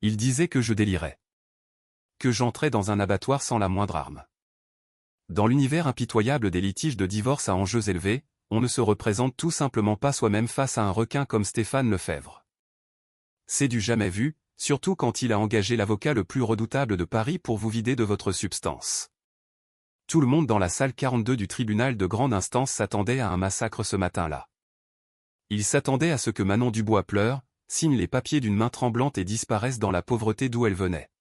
Il disait que je délirais. Que j'entrais dans un abattoir sans la moindre arme. Dans l'univers impitoyable des litiges de divorce à enjeux élevés, on ne se représente tout simplement pas soi-même face à un requin comme Stéphane Lefebvre. C'est du jamais vu, surtout quand il a engagé l'avocat le plus redoutable de Paris pour vous vider de votre substance. Tout le monde dans la salle 42 du tribunal de grande instance s'attendait à un massacre ce matin-là. Il s'attendait à ce que Manon Dubois pleure, signe les papiers d'une main tremblante et disparaisse dans la pauvreté d'où elle venait.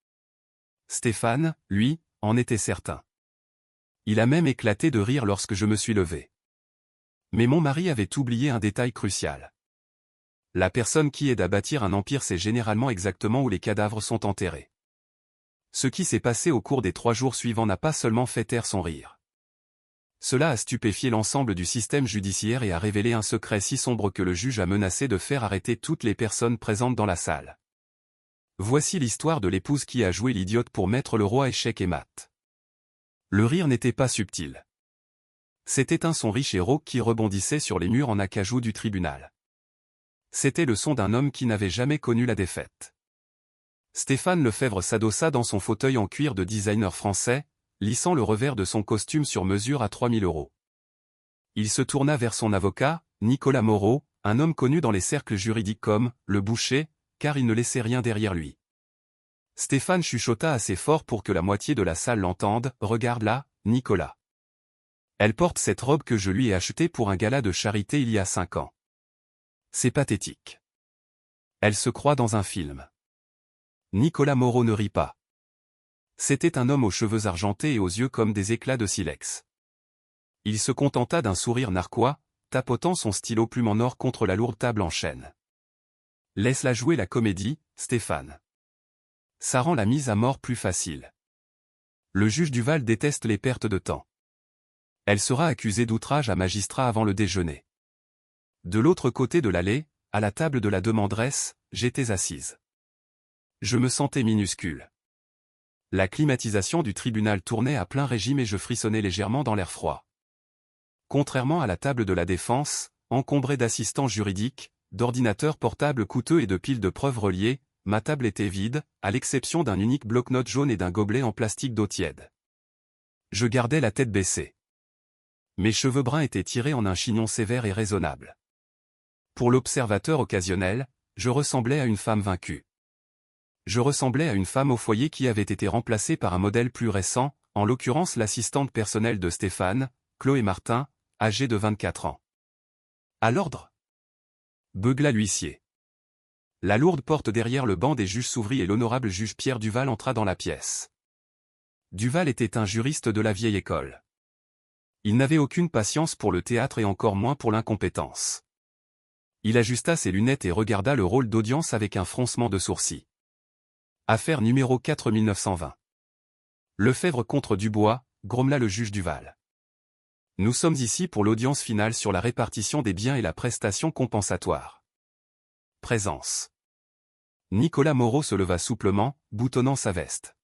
Stéphane, lui, en était certain. Il a même éclaté de rire lorsque je me suis levé. Mais mon mari avait oublié un détail crucial. La personne qui aide à bâtir un empire sait généralement exactement où les cadavres sont enterrés. Ce qui s'est passé au cours des 3 jours suivants n'a pas seulement fait taire son rire. Cela a stupéfié l'ensemble du système judiciaire et a révélé un secret si sombre que le juge a menacé de faire arrêter toutes les personnes présentes dans la salle. Voici l'histoire de l'épouse qui a joué l'idiote pour mettre le roi échec et mat. Le rire n'était pas subtil. C'était un son riche et rauque qui rebondissait sur les murs en acajou du tribunal. C'était le son d'un homme qui n'avait jamais connu la défaite. Stéphane Lefebvre s'adossa dans son fauteuil en cuir de designer français, lissant le revers de son costume sur mesure à 3 000 €. Il se tourna vers son avocat, Nicolas Moreau, un homme connu dans les cercles juridiques comme « le boucher », car il ne laissait rien derrière lui. Stéphane chuchota assez fort pour que la moitié de la salle l'entende. « Regarde là, Nicolas. Elle porte cette robe que je lui ai achetée pour un gala de charité il y a 5 ans. C'est pathétique. Elle se croit dans un film. » Nicolas Moreau ne rit pas. C'était un homme aux cheveux argentés et aux yeux comme des éclats de silex. Il se contenta d'un sourire narquois, tapotant son stylo plume en or contre la lourde table en chêne. « Laisse-la jouer la comédie, Stéphane. Ça rend la mise à mort plus facile. Le juge Duval déteste les pertes de temps. Elle sera accusée d'outrage à magistrat avant le déjeuner. » De l'autre côté de l'allée, à la table de la demanderesse, j'étais assise. Je me sentais minuscule. La climatisation du tribunal tournait à plein régime et je frissonnais légèrement dans l'air froid. Contrairement à la table de la défense, encombrée d'assistants juridiques, d'ordinateurs portables coûteux et de piles de preuves reliées, ma table était vide, à l'exception d'un unique bloc-notes jaune et d'un gobelet en plastique d'eau tiède. Je gardais la tête baissée. Mes cheveux bruns étaient tirés en un chignon sévère et raisonnable. Pour l'observateur occasionnel, je ressemblais à une femme vaincue. Je ressemblais à une femme au foyer qui avait été remplacée par un modèle plus récent, en l'occurrence l'assistante personnelle de Stéphane, Chloé Martin, âgée de 24 ans. « À l'ordre » beugla l'huissier. La lourde porte derrière le banc des juges s'ouvrit et l'honorable juge Pierre Duval entra dans la pièce. Duval était un juriste de la vieille école. Il n'avait aucune patience pour le théâtre et encore moins pour l'incompétence. Il ajusta ses lunettes et regarda le rôle d'audience avec un froncement de sourcils. Affaire numéro 4920. Lefebvre contre Dubois, grommela le juge Duval. Nous sommes ici pour l'audience finale sur la répartition des biens et la prestation compensatoire. Présence. Nicolas Moreau se leva souplement, boutonnant sa veste.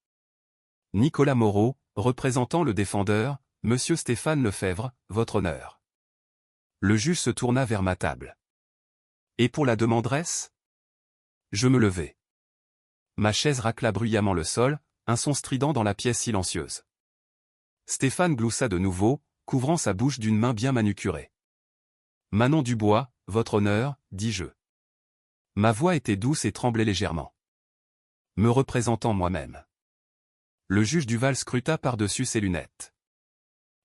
Nicolas Moreau, représentant le défendeur, Monsieur Stéphane Lefebvre, votre honneur. Le juge se tourna vers ma table. Et pour la demanderesse ? Je me levai. Ma chaise racla bruyamment le sol, un son strident dans la pièce silencieuse. Stéphane gloussa de nouveau, couvrant sa bouche d'une main bien manucurée. Manon Dubois, votre honneur, dis-je. Ma voix était douce et tremblait légèrement. Me représentant moi-même. Le juge Duval scruta par-dessus ses lunettes.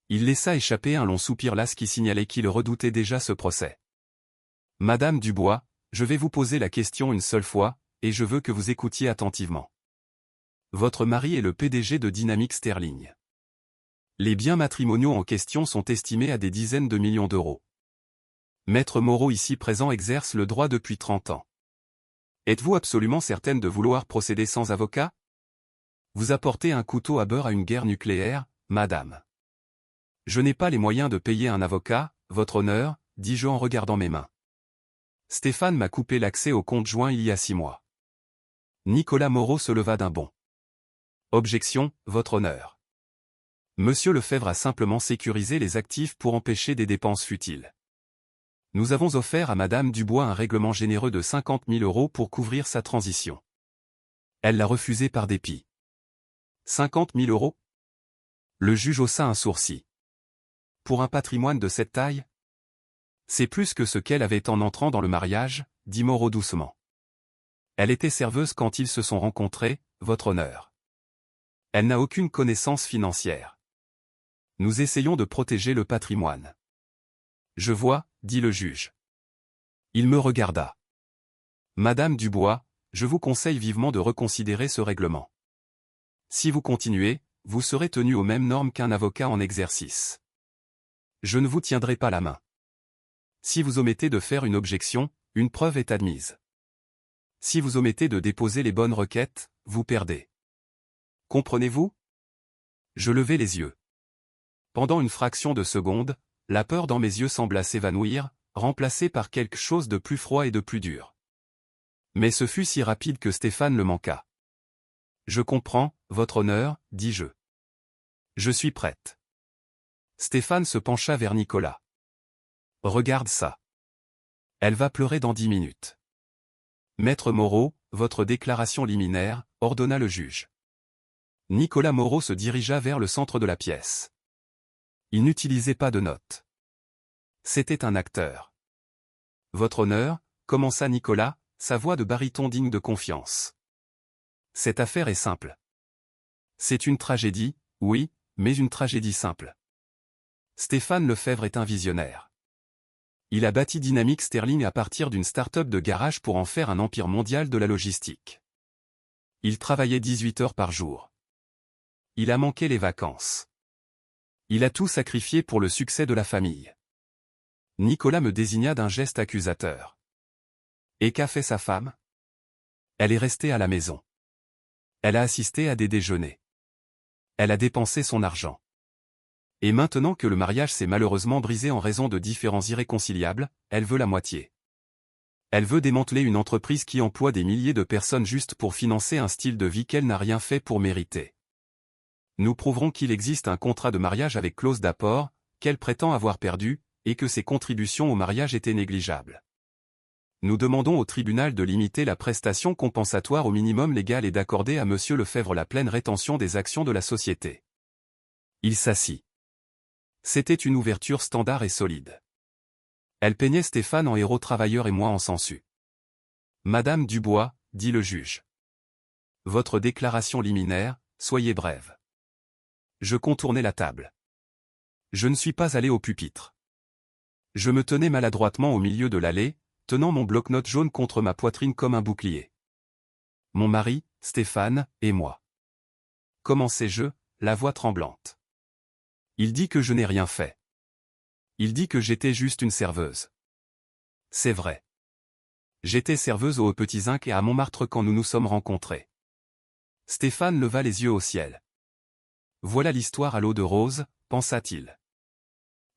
Il laissa échapper un long soupir las qui signalait qu'il redoutait déjà ce procès. Madame Dubois, je vais vous poser la question une seule fois, et je veux que vous écoutiez attentivement. Votre mari est le PDG de Dynamic Sterling. Les biens matrimoniaux en question sont estimés à des dizaines de millions d'euros. Maître Moreau ici présent exerce le droit depuis 30 ans. Êtes-vous absolument certaine de vouloir procéder sans avocat ? Vous apportez un couteau à beurre à une guerre nucléaire, madame. Je n'ai pas les moyens de payer un avocat, votre honneur, dis-je en regardant mes mains. Stéphane m'a coupé l'accès au compte joint il y a 6 mois. Nicolas Moreau se leva d'un bond. Objection, votre honneur. Monsieur Lefebvre a simplement sécurisé les actifs pour empêcher des dépenses futiles. Nous avons offert à Madame Dubois un règlement généreux de 50 000 € pour couvrir sa transition. Elle l'a refusé par dépit. 50 000 euros? Le juge haussa un sourcil. Pour un patrimoine de cette taille? C'est plus que ce qu'elle avait en entrant dans le mariage, dit Moreau doucement. Elle était serveuse quand ils se sont rencontrés, votre honneur. Elle n'a aucune connaissance financière. Nous essayons de protéger le patrimoine. Je vois, dit le juge. Il me regarda. Madame Dubois, je vous conseille vivement de reconsidérer ce règlement. Si vous continuez, vous serez tenu aux mêmes normes qu'un avocat en exercice. Je ne vous tiendrai pas la main. Si vous omettez de faire une objection, une preuve est admise. Si vous omettez de déposer les bonnes requêtes, vous perdez. Comprenez-vous? Je levai les yeux. Pendant une fraction de seconde, la peur dans mes yeux sembla s'évanouir, remplacée par quelque chose de plus froid et de plus dur. Mais ce fut si rapide que Stéphane le manqua. Je comprends, votre honneur, dis-je. Je suis prête. Stéphane se pencha vers Nicolas. Regarde ça. Elle va pleurer dans 10 minutes. Maître Moreau, votre déclaration liminaire, ordonna le juge. Nicolas Moreau se dirigea vers le centre de la pièce. Il n'utilisait pas de notes. C'était un acteur. Votre honneur, commença Nicolas, sa voix de baryton digne de confiance. Cette affaire est simple. C'est une tragédie, oui, mais une tragédie simple. Stéphane Lefebvre est un visionnaire. Il a bâti Dynamic Sterling à partir d'une start-up de garage pour en faire un empire mondial de la logistique. Il travaillait 18 heures par jour. Il a manqué les vacances. Il a tout sacrifié pour le succès de la famille. Nicolas me désigna d'un geste accusateur. Et qu'a fait sa femme? Elle est restée à la maison. Elle a assisté à des déjeuners. Elle a dépensé son argent. Et maintenant que le mariage s'est malheureusement brisé en raison de différends irréconciliables, elle veut la moitié. Elle veut démanteler une entreprise qui emploie des milliers de personnes juste pour financer un style de vie qu'elle n'a rien fait pour mériter. Nous prouverons qu'il existe un contrat de mariage avec clause d'apport, qu'elle prétend avoir perdu, et que ses contributions au mariage étaient négligeables. Nous demandons au tribunal de limiter la prestation compensatoire au minimum légal et d'accorder à M. Lefebvre la pleine rétention des actions de la société. Il s'assit. C'était une ouverture standard et solide. Elle peignait Stéphane en héros travailleur et moi en sensu. Madame Dubois, dit le juge. Votre déclaration liminaire, soyez brève. Je contournai la table. Je ne suis pas allé au pupitre. Je me tenais maladroitement au milieu de l'allée, tenant mon bloc-notes jaune contre ma poitrine comme un bouclier. Mon mari, Stéphane, et moi. Commençai-je, la voix tremblante. Il dit que je n'ai rien fait. Il dit que j'étais juste une serveuse. C'est vrai. J'étais serveuse aux Petits Zinc et à Montmartre quand nous nous sommes rencontrés. Stéphane leva les yeux au ciel. Voilà l'histoire à l'eau de rose, pensa-t-il.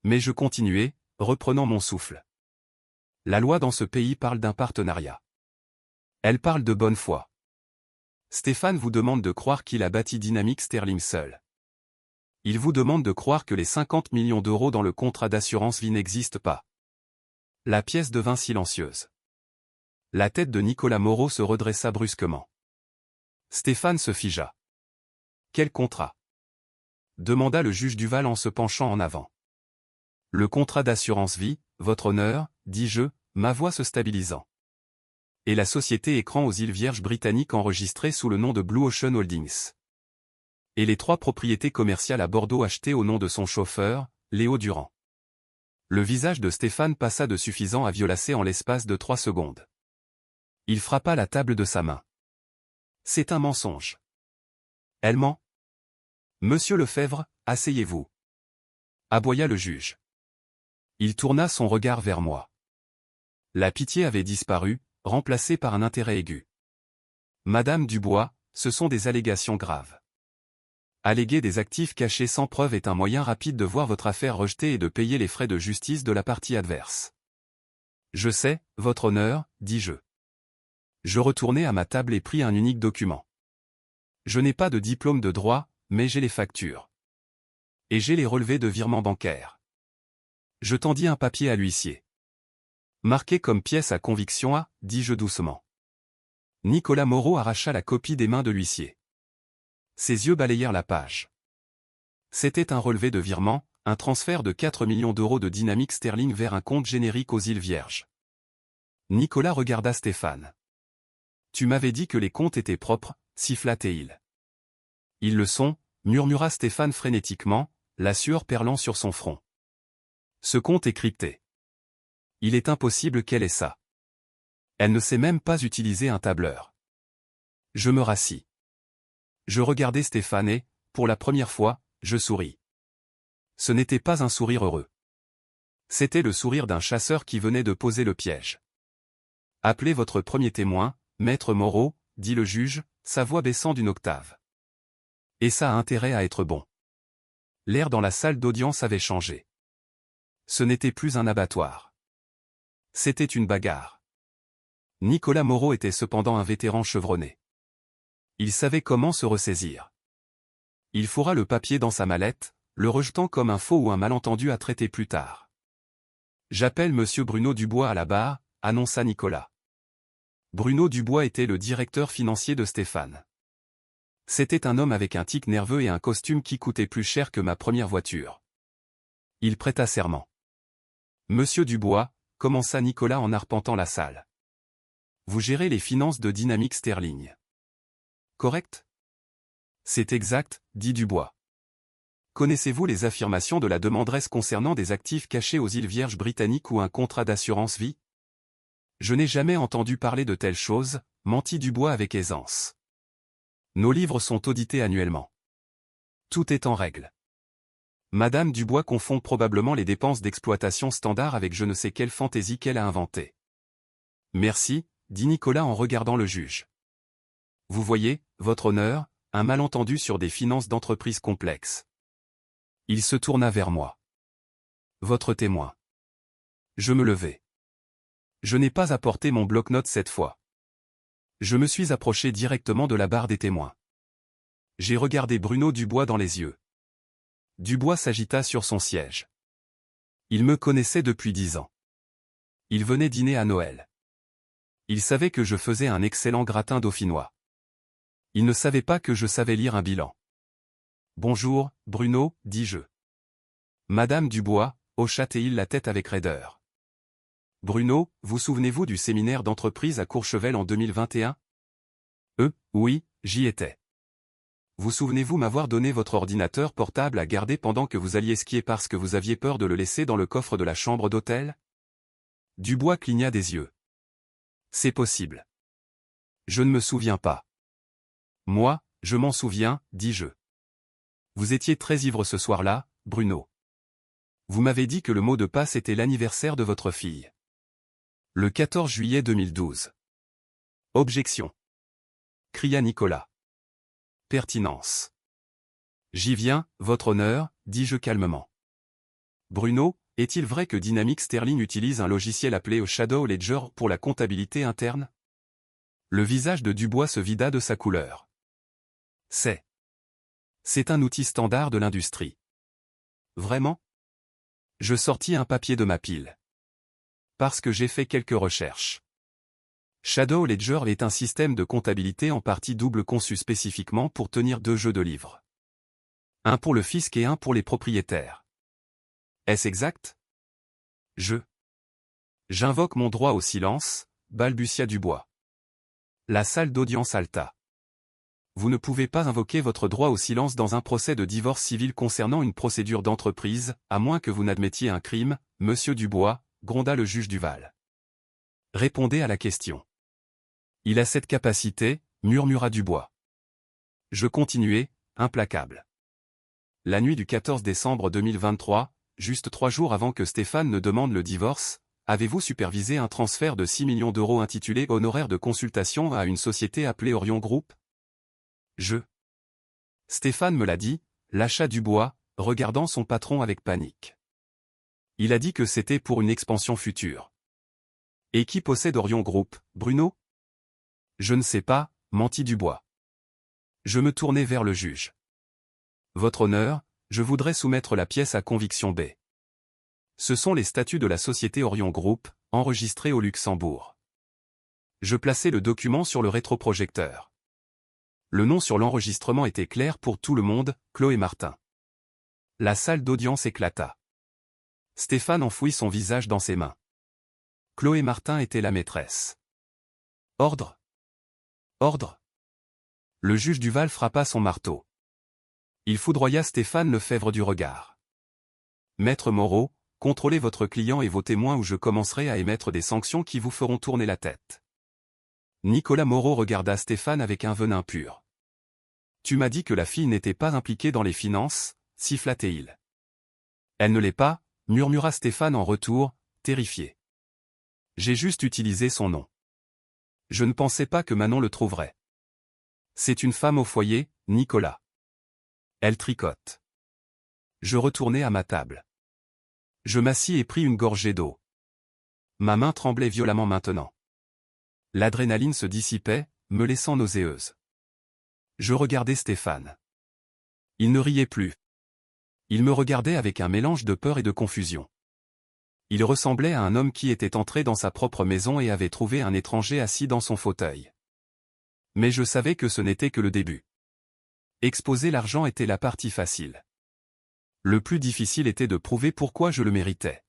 Mais je continuai, reprenant mon souffle. La loi dans ce pays parle d'un partenariat. Elle parle de bonne foi. Stéphane vous demande de croire qu'il a bâti Dynamic Sterling seul. Il vous demande de croire que les 50 millions d'euros dans le contrat d'assurance vie n'existent pas. La pièce devint silencieuse. La tête de Nicolas Moreau se redressa brusquement. Stéphane se figea. Quel contrat? Demanda le juge Duval en se penchant en avant. Le contrat d'assurance vie, votre honneur, dis-je, ma voix se stabilisant. Et la société écran aux îles Vierges britanniques enregistrée sous le nom de Blue Ocean Holdings. Et les 3 propriétés commerciales à Bordeaux achetées au nom de son chauffeur, Léo Durand. Le visage de Stéphane passa de suffisant à violacé en l'espace de 3 secondes. Il frappa la table de sa main. C'est un mensonge. Elle ment. Monsieur Lefebvre, asseyez-vous. Aboya le juge. Il tourna son regard vers moi. La pitié avait disparu, remplacée par un intérêt aigu. Madame Dubois, ce sont des allégations graves. Alléguer des actifs cachés sans preuve est un moyen rapide de voir votre affaire rejetée et de payer les frais de justice de la partie adverse. Je sais, votre honneur, dis-je. Je retournai à ma table et pris un unique document. Je n'ai pas de diplôme de droit, mais j'ai les factures. Et j'ai les relevés de virements bancaires. Je tendis un papier à l'huissier. Marqué comme pièce à conviction A, dis-je doucement. Nicolas Moreau arracha la copie des mains de l'huissier. Ses yeux balayèrent la page. C'était un relevé de virement, un transfert de 4 millions d'euros de dynamique sterling vers un compte générique aux îles Vierges. Nicolas regarda Stéphane. Tu m'avais dit que les comptes étaient propres, siffla Théil. Ils le sont, murmura Stéphane frénétiquement, la sueur perlant sur son front. Ce compte est crypté. Il est impossible qu'elle ait ça. Elle ne sait même pas utiliser un tableur. Je me rassis. Je regardais Stéphane et, pour la première fois, je souris. Ce n'était pas un sourire heureux. C'était le sourire d'un chasseur qui venait de poser le piège. Appelez votre premier témoin, maître Moreau, dit le juge, sa voix baissant d'une octave. Et ça a intérêt à être bon. L'air dans la salle d'audience avait changé. Ce n'était plus un abattoir. C'était une bagarre. Nicolas Moreau était cependant un vétéran chevronné. Il savait comment se ressaisir. Il fourra le papier dans sa mallette, le rejetant comme un faux ou un malentendu à traiter plus tard. J'appelle monsieur Bruno Dubois à la barre, annonça Nicolas. Bruno Dubois était le directeur financier de Stéphane. C'était un homme avec un tic nerveux et un costume qui coûtait plus cher que ma première voiture. Il prêta serment. Monsieur Dubois, commença Nicolas en arpentant la salle. Vous gérez les finances de Dynamique Sterling. Correct? C'est exact, dit Dubois. Connaissez-vous les affirmations de la demanderesse concernant des actifs cachés aux îles Vierges britanniques ou un contrat d'assurance vie? Je n'ai jamais entendu parler de telles choses, mentit Dubois avec aisance. Nos livres sont audités annuellement. Tout est en règle. Madame Dubois confond probablement les dépenses d'exploitation standard avec je ne sais quelle fantaisie qu'elle a inventée. Merci, dit Nicolas en regardant le juge. Vous voyez, votre honneur, un malentendu sur des finances d'entreprise complexes. Il se tourna vers moi. Votre témoin. Je me levai. Je n'ai pas apporté mon bloc-notes cette fois. Je me suis approché directement de la barre des témoins. J'ai regardé Bruno Dubois dans les yeux. Dubois s'agita sur son siège. Il me connaissait depuis 10 ans. Il venait dîner à Noël. Il savait que je faisais un excellent gratin dauphinois. Il ne savait pas que je savais lire un bilan. Bonjour, Bruno, dis-je. Madame Dubois, hocha-t-il la tête avec raideur. Bruno, vous souvenez-vous du séminaire d'entreprise à Courchevel en 2021? Oui, j'y étais. Vous souvenez-vous m'avoir donné votre ordinateur portable à garder pendant que vous alliez skier parce que vous aviez peur de le laisser dans le coffre de la chambre d'hôtel? Dubois cligna des yeux. C'est possible. Je ne me souviens pas. Moi, je m'en souviens, dis-je. Vous étiez très ivre ce soir-là, Bruno. Vous m'avez dit que le mot de passe était l'anniversaire de votre fille. Le 14 juillet 2012. Objection. Cria Nicolas. Pertinence. J'y viens, votre honneur, dis-je calmement. Bruno, est-il vrai que Dynamique Sterling utilise un logiciel appelé Shadow Ledger pour la comptabilité interne? Le visage de Dubois se vida de sa couleur. C'est un outil standard de l'industrie. Vraiment? Je sortis un papier de ma pile. Parce que j'ai fait quelques recherches. Shadow Ledger est un système de comptabilité en partie double conçu spécifiquement pour tenir 2 jeux de livres. Un pour le fisc et un pour les propriétaires. Est-ce exact? J'invoque mon droit au silence, balbutia Dubois. La salle d'audience halta. Vous ne pouvez pas invoquer votre droit au silence dans un procès de divorce civil concernant une procédure d'entreprise, à moins que vous n'admettiez un crime, monsieur Dubois, gronda le juge Duval. Répondez à la question. Il a cette capacité, murmura Dubois. Je continuai, implacable. La nuit du 14 décembre 2023, juste 3 jours avant que Stéphane ne demande le divorce, avez-vous supervisé un transfert de 6 millions d'euros intitulé honoraires de consultation à une société appelée Orion Group? Stéphane me l'a dit, lâcha Dubois, regardant son patron avec panique. Il a dit que c'était pour une expansion future. Et qui possède Orion Group, Bruno? Je ne sais pas, mentit Dubois. Je me tournai vers le juge. Votre honneur, je voudrais soumettre la pièce à conviction B. Ce sont les statuts de la société Orion Group, enregistrés au Luxembourg. Je plaçai le document sur le rétroprojecteur. Le nom sur l'enregistrement était clair pour tout le monde, Chloé Martin. La salle d'audience éclata. Stéphane enfouit son visage dans ses mains. Chloé Martin était la maîtresse. Ordre. Ordre. Le juge Duval frappa son marteau. Il foudroya Stéphane Lefebvre du regard. Maître Moreau, contrôlez votre client et vos témoins ou je commencerai à émettre des sanctions qui vous feront tourner la tête. Nicolas Moreau regarda Stéphane avec un venin pur. Tu m'as dit que la fille n'était pas impliquée dans les finances, siffla-t-il. Elle ne l'est pas, murmura Stéphane en retour, terrifié. J'ai juste utilisé son nom. Je ne pensais pas que Manon le trouverait. C'est une femme au foyer, Nicolas. Elle tricote. Je retournai à ma table. Je m'assis et pris une gorgée d'eau. Ma main tremblait violemment maintenant. L'adrénaline se dissipait, me laissant nauséeuse. Je regardais Stéphane. Il ne riait plus. Il me regardait avec un mélange de peur et de confusion. Il ressemblait à un homme qui était entré dans sa propre maison et avait trouvé un étranger assis dans son fauteuil. Mais je savais que ce n'était que le début. Exposer l'argent était la partie facile. Le plus difficile était de prouver pourquoi je le méritais.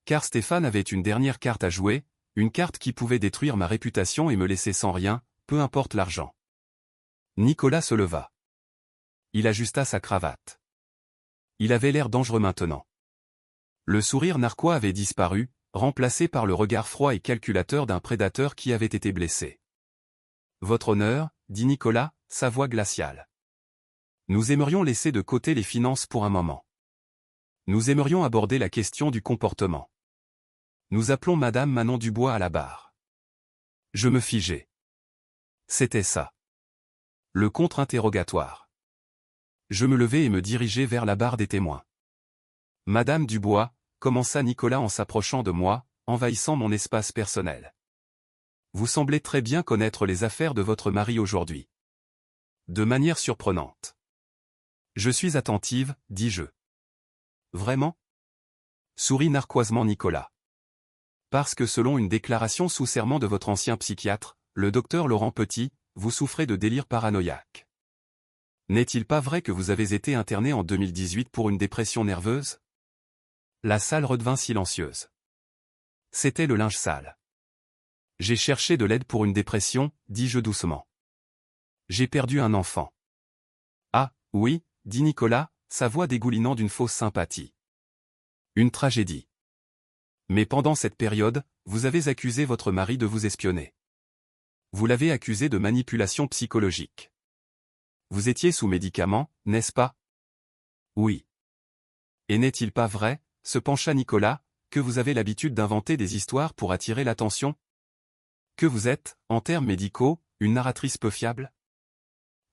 Car Stéphane avait une dernière carte à jouer, une carte qui pouvait détruire ma réputation et me laisser sans rien, peu importe l'argent. Nicolas se leva. Il ajusta sa cravate. Il avait l'air dangereux maintenant. Le sourire narquois avait disparu, remplacé par le regard froid et calculateur d'un prédateur qui avait été blessé. Votre honneur, dit Nicolas, sa voix glaciale. Nous aimerions laisser de côté les finances pour un moment. Nous aimerions aborder la question du comportement. Nous appelons Madame Manon Dubois à la barre. Je me figeai. C'était ça. Le contre-interrogatoire. Je me levai et me dirigeai vers la barre des témoins. Madame Dubois, commença Nicolas en s'approchant de moi, envahissant mon espace personnel. Vous semblez très bien connaître les affaires de votre mari aujourd'hui. De manière surprenante. Je suis attentive, dis-je. Vraiment? Sourit narquoisement Nicolas. Parce que selon une déclaration sous serment de votre ancien psychiatre, le docteur Laurent Petit, vous souffrez de délire paranoïaque. N'est-il pas vrai que vous avez été interné en 2018 pour une dépression nerveuse? La salle redevint silencieuse. C'était le linge sale. J'ai cherché de l'aide pour une dépression, dis-je doucement. J'ai perdu un enfant. Ah, oui, dit Nicolas, sa voix dégoulinant d'une fausse sympathie. Une tragédie. Mais pendant cette période, vous avez accusé votre mari de vous espionner. Vous l'avez accusé de manipulation psychologique. Vous étiez sous médicaments, n'est-ce pas? Oui. Et n'est-il pas vrai, se pencha Nicolas, que vous avez l'habitude d'inventer des histoires pour attirer l'attention? Que vous êtes, en termes médicaux, une narratrice peu fiable?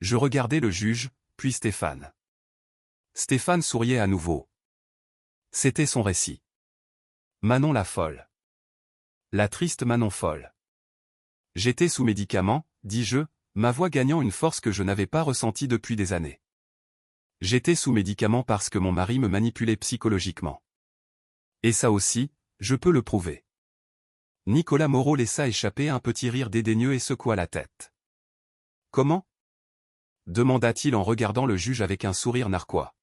Je regardai le juge, puis Stéphane. Stéphane souriait à nouveau. C'était son récit. Manon la folle. La triste Manon folle. J'étais sous médicaments, dis-je, ma voix gagnant une force que je n'avais pas ressentie depuis des années. J'étais sous médicaments parce que mon mari me manipulait psychologiquement. Et ça aussi, je peux le prouver. Nicolas Moreau laissa échapper un petit rire dédaigneux et secoua la tête. Comment? Demanda-t-il en regardant le juge avec un sourire narquois.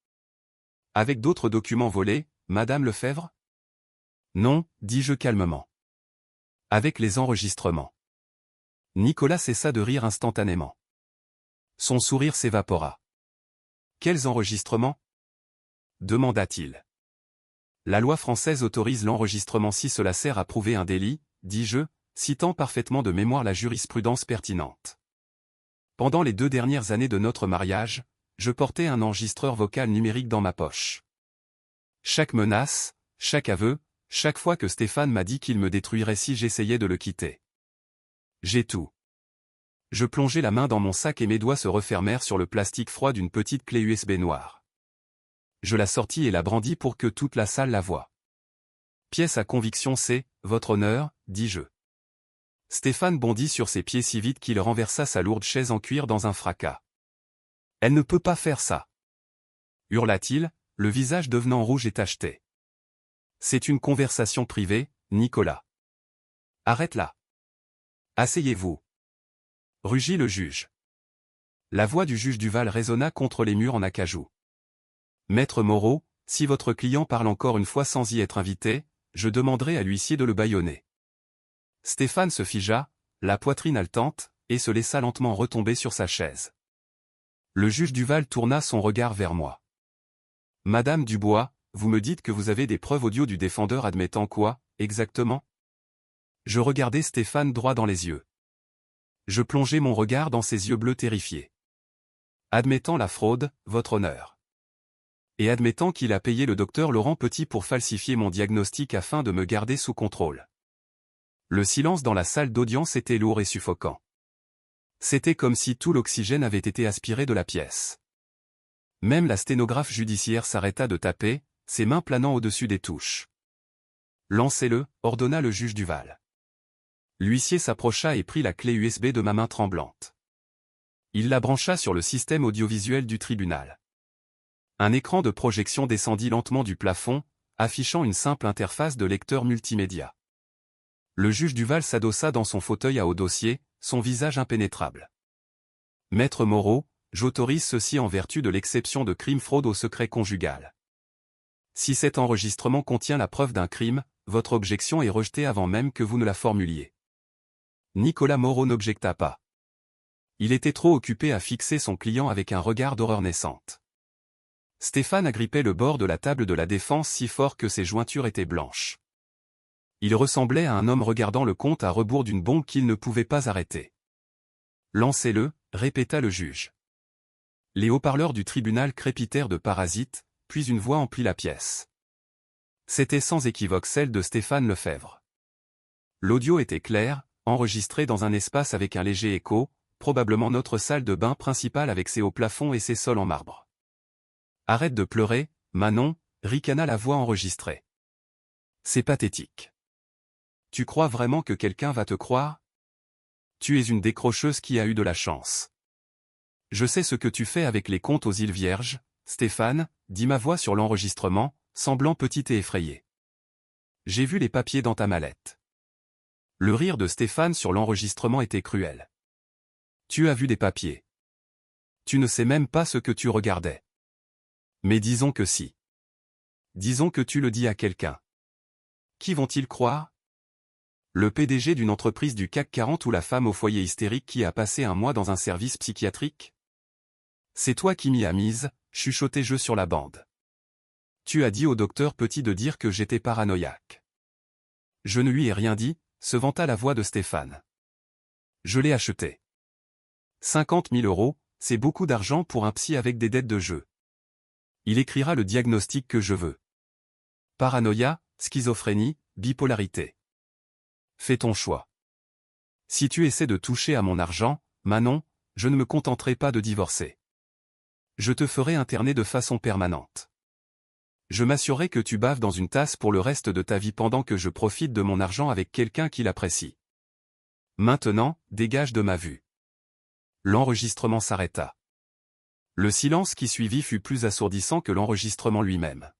Avec d'autres documents volés, Madame Lefebvre? Non, dis-je calmement. Avec les enregistrements. Nicolas cessa de rire instantanément. Son sourire s'évapora. Quels enregistrements? Demanda-t-il. La loi française autorise l'enregistrement si cela sert à prouver un délit, dis-je, citant parfaitement de mémoire la jurisprudence pertinente. Pendant les 2 dernières années de notre mariage, je portais un enregistreur vocal numérique dans ma poche. Chaque menace, chaque aveu, chaque fois que Stéphane m'a dit qu'il me détruirait si j'essayais de le quitter. J'ai tout. Je plongeai la main dans mon sac et mes doigts se refermèrent sur le plastique froid d'une petite clé USB noire. Je la sortis et la brandis pour que toute la salle la voie. Pièce à conviction c'est, votre honneur, dis-je. Stéphane bondit sur ses pieds si vite qu'il renversa sa lourde chaise en cuir dans un fracas. Elle ne peut pas faire ça. Hurla-t-il, le visage devenant rouge et tacheté. C'est une conversation privée, Nicolas. Arrête-la. Asseyez-vous. Rugit le juge. La voix du juge Duval résonna contre les murs en acajou. Maître Moreau, si votre client parle encore une fois sans y être invité, je demanderai à l'huissier de le bâillonner. Stéphane se figea, la poitrine haletante, et se laissa lentement retomber sur sa chaise. Le juge Duval tourna son regard vers moi. Madame Dubois, vous me dites que vous avez des preuves audio du défendeur admettant quoi, exactement? Je regardai Stéphane droit dans les yeux. Je plongeai mon regard dans ses yeux bleus terrifiés. Admettant la fraude, votre honneur. Et admettant qu'il a payé le docteur Laurent Petit pour falsifier mon diagnostic afin de me garder sous contrôle. Le silence dans la salle d'audience était lourd et suffocant. C'était comme si tout l'oxygène avait été aspiré de la pièce. Même la sténographe judiciaire s'arrêta de taper, ses mains planant au-dessus des touches. Lancez-le, ordonna le juge Duval. L'huissier s'approcha et prit la clé USB de ma main tremblante. Il la brancha sur le système audiovisuel du tribunal. Un écran de projection descendit lentement du plafond, affichant une simple interface de lecteur multimédia. Le juge Duval s'adossa dans son fauteuil à haut dossier, son visage impénétrable. Maître Moreau, j'autorise ceci en vertu de l'exception de crime fraude au secret conjugal. Si cet enregistrement contient la preuve d'un crime, votre objection est rejetée avant même que vous ne la formuliez. Nicolas Moreau n'objecta pas. Il était trop occupé à fixer son client avec un regard d'horreur naissante. Stéphane agrippait le bord de la table de la défense si fort que ses jointures étaient blanches. Il ressemblait à un homme regardant le compte à rebours d'une bombe qu'il ne pouvait pas arrêter. Lancez-le, répéta le juge. Les haut-parleurs du tribunal crépitèrent de parasites, puis une voix emplit la pièce. C'était sans équivoque celle de Stéphane Lefebvre. L'audio était clair, enregistré dans un espace avec un léger écho, probablement notre salle de bain principale avec ses hauts plafonds et ses sols en marbre. Arrête de pleurer, Manon, ricana la voix enregistrée. C'est pathétique. Tu crois vraiment que quelqu'un va te croire? Tu es une décrocheuse qui a eu de la chance. Je sais ce que tu fais avec les comptes aux îles Vierges, Stéphane, dit ma voix sur l'enregistrement, semblant petite et effrayée. J'ai vu les papiers dans ta mallette. Le rire de Stéphane sur l'enregistrement était cruel. Tu as vu des papiers. Tu ne sais même pas ce que tu regardais. Mais disons que si. Disons que tu le dis à quelqu'un. Qui vont-ils croire? Le PDG d'une entreprise du CAC 40 ou la femme au foyer hystérique qui a passé un mois dans un service psychiatrique? C'est toi qui m'y as mise, chuchotai-je sur la bande. Tu as dit au docteur Petit de dire que j'étais paranoïaque. Je ne lui ai rien dit, se vanta la voix de Stéphane. Je l'ai acheté. 50 000 €, c'est beaucoup d'argent pour un psy avec des dettes de jeu. Il écrira le diagnostic que je veux. Paranoïa, schizophrénie, bipolarité. Fais ton choix. Si tu essaies de toucher à mon argent, Manon, je ne me contenterai pas de divorcer. Je te ferai interner de façon permanente. Je m'assurerai que tu baves dans une tasse pour le reste de ta vie pendant que je profite de mon argent avec quelqu'un qui l'apprécie. Maintenant, dégage de ma vue. L'enregistrement s'arrêta. Le silence qui suivit fut plus assourdissant que l'enregistrement lui-même.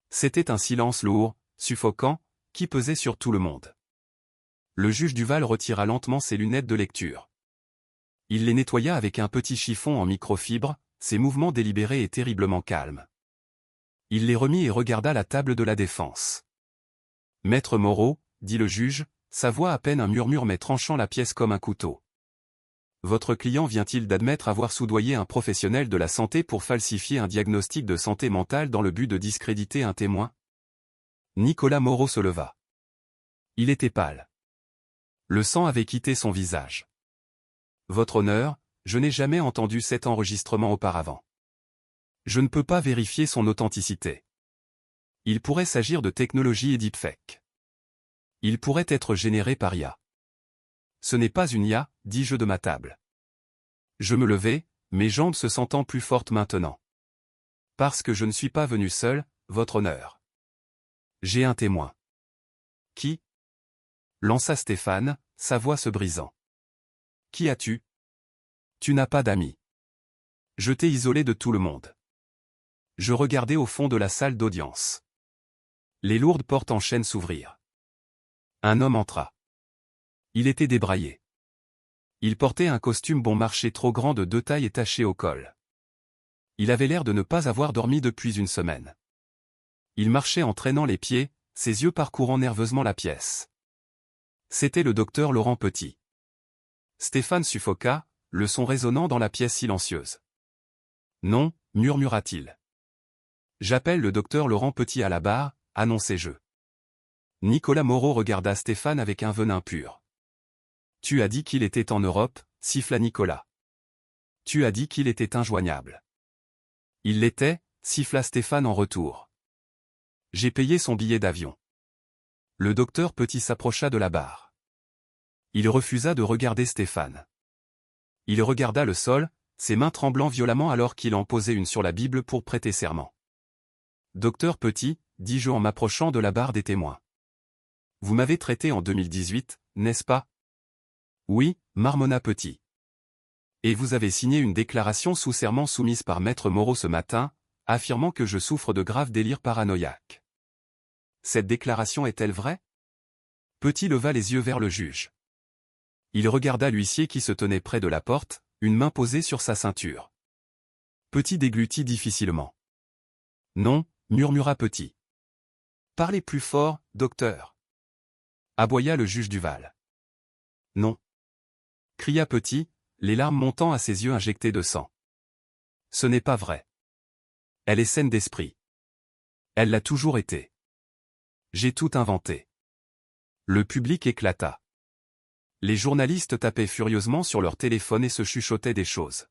C'était un silence lourd, suffocant, qui pesait sur tout le monde. Le juge Duval retira lentement ses lunettes de lecture. Il les nettoya avec un petit chiffon en microfibre, ses mouvements délibérés et terriblement calmes. Il les remit et regarda la table de la défense. Maître Moreau, dit le juge, sa voix à peine un murmure mais tranchant la pièce comme un couteau. Votre client vient-il d'admettre avoir soudoyé un professionnel de la santé pour falsifier un diagnostic de santé mentale dans le but de discréditer un témoin? Nicolas Moreau se leva. Il était pâle. Le sang avait quitté son visage. Votre honneur, je n'ai jamais entendu cet enregistrement auparavant. Je ne peux pas vérifier son authenticité. Il pourrait s'agir de technologie et deepfake. Il pourrait être généré par IA. Ce n'est pas une IA, dis-je de ma table. Je me levai, mes jambes se sentant plus fortes maintenant. Parce que je ne suis pas venu seul, votre honneur. J'ai un témoin. Qui? Lança Stéphane, sa voix se brisant. Qui as-tu? Tu n'as pas d'amis. Je t'ai isolé de tout le monde. Je regardai au fond de la salle d'audience. Les lourdes portes en chêne s'ouvrirent. Un homme entra. Il était débraillé. Il portait un costume bon marché trop grand de 2 tailles et taché au col. Il avait l'air de ne pas avoir dormi depuis une semaine. Il marchait en traînant les pieds, ses yeux parcourant nerveusement la pièce. C'était le docteur Laurent Petit. Stéphane suffoqua, le son résonnant dans la pièce silencieuse. « Non » murmura-t-il. « J'appelle le docteur Laurent Petit à la barre », annonçai-je. Nicolas Moreau regarda Stéphane avec un venin pur. « Tu as dit qu'il était en Europe », siffla Nicolas. « Tu as dit qu'il était injoignable. »« Il l'était », siffla Stéphane en retour. « J'ai payé son billet d'avion. » Le docteur Petit s'approcha de la barre. Il refusa de regarder Stéphane. Il regarda le sol, ses mains tremblant violemment alors qu'il en posait une sur la Bible pour prêter serment. « Docteur Petit », dis-je en m'approchant de la barre des témoins. « Vous m'avez traité en 2018, n'est-ce pas ?»« Oui », marmonna Petit. « Et vous avez signé une déclaration sous serment soumise par Maître Moreau ce matin, affirmant que je souffre de graves délires paranoïaques. Cette déclaration est-elle vraie ?» Petit leva les yeux vers le juge. Il regarda l'huissier qui se tenait près de la porte, une main posée sur sa ceinture. Petit déglutit difficilement. « Non », murmura Petit. « Parlez plus fort, docteur. » aboya le juge Duval. « Non. » cria Petit, les larmes montant à ses yeux injectés de sang. « Ce n'est pas vrai. Elle est saine d'esprit. Elle l'a toujours été. J'ai tout inventé. » Le public éclata. Les journalistes tapaient furieusement sur leur téléphone et se chuchotaient des choses.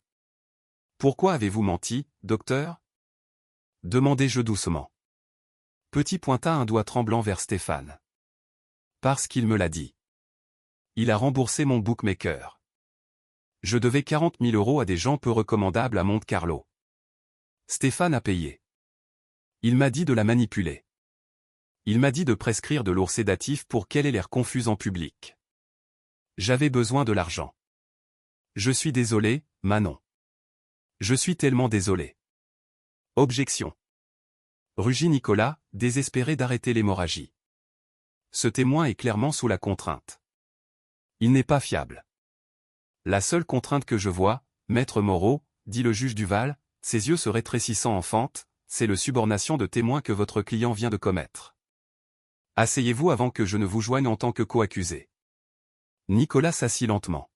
« Pourquoi avez-vous menti, docteur ?» demandai-je doucement. Petit pointa un doigt tremblant vers Stéphane. « Parce qu'il me l'a dit. Il a remboursé mon bookmaker. Je devais 40 000 € à des gens peu recommandables à Monte-Carlo. Stéphane a payé. Il m'a dit de la manipuler. Il m'a dit de prescrire de lourds sédatifs pour qu'elle ait l'air confuse en public. J'avais besoin de l'argent. Je suis désolé, Manon. Je suis tellement désolé. » Objection. Rugit Nicolas, désespéré d'arrêter l'hémorragie. Ce témoin est clairement sous la contrainte. Il n'est pas fiable. La seule contrainte que je vois, Maître Moreau, dit le juge Duval, ses yeux se rétrécissant en fente, c'est le subornation de témoin que votre client vient de commettre. Asseyez-vous avant que je ne vous joigne en tant que co-accusé. Nicolas s'assit lentement.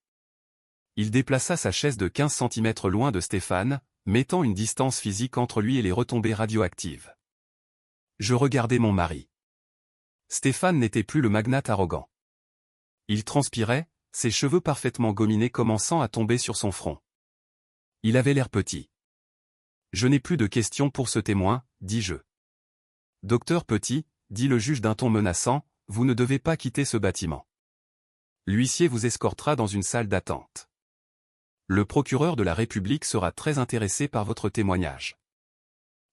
Il déplaça sa chaise de 15 cm loin de Stéphane, mettant une distance physique entre lui et les retombées radioactives. Je regardais mon mari. Stéphane n'était plus le magnate arrogant. Il transpirait, ses cheveux parfaitement gominés commençant à tomber sur son front. Il avait l'air petit. « Je n'ai plus de questions pour ce témoin, dis-je. »« Docteur Petit, » dit le juge d'un ton menaçant, « vous ne devez pas quitter ce bâtiment. L'huissier vous escortera dans une salle d'attente. Le procureur de la République sera très intéressé par votre témoignage. »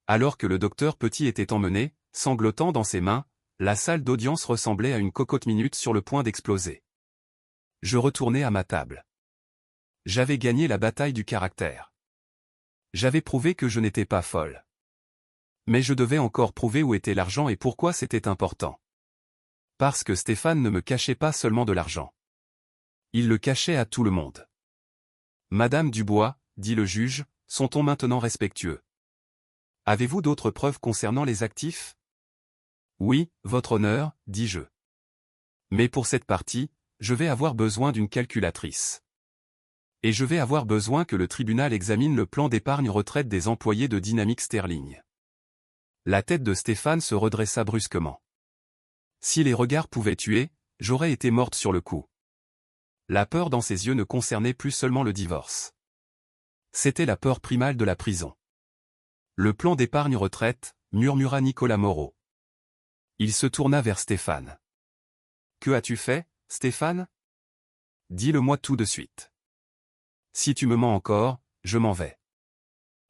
Alors que le docteur Petit était emmené, sanglotant dans ses mains, la salle d'audience ressemblait à une cocotte minute sur le point d'exploser. Je retournai à ma table. J'avais gagné la bataille du caractère. J'avais prouvé que je n'étais pas folle. Mais je devais encore prouver où était l'argent et pourquoi c'était important. Parce que Stéphane ne me cachait pas seulement de l'argent. Il le cachait à tout le monde. « Madame Dubois, » dit le juge, son ton maintenant respectueux. « Avez-vous d'autres preuves concernant les actifs ?»« Oui, votre honneur, » dis-je. « Mais pour cette partie, je vais avoir besoin d'une calculatrice. Et je vais avoir besoin que le tribunal examine le plan d'épargne-retraite des employés de Dynamique Sterling. » La tête de Stéphane se redressa brusquement. Si les regards pouvaient tuer, j'aurais été morte sur le coup. La peur dans ses yeux ne concernait plus seulement le divorce. C'était la peur primale de la prison. « Le plan d'épargne-retraite », murmura Nicolas Moreau. Il se tourna vers Stéphane. « Que as-tu fait, Stéphane ? Dis-le-moi tout de suite. Si tu me mens encore, je m'en vais. »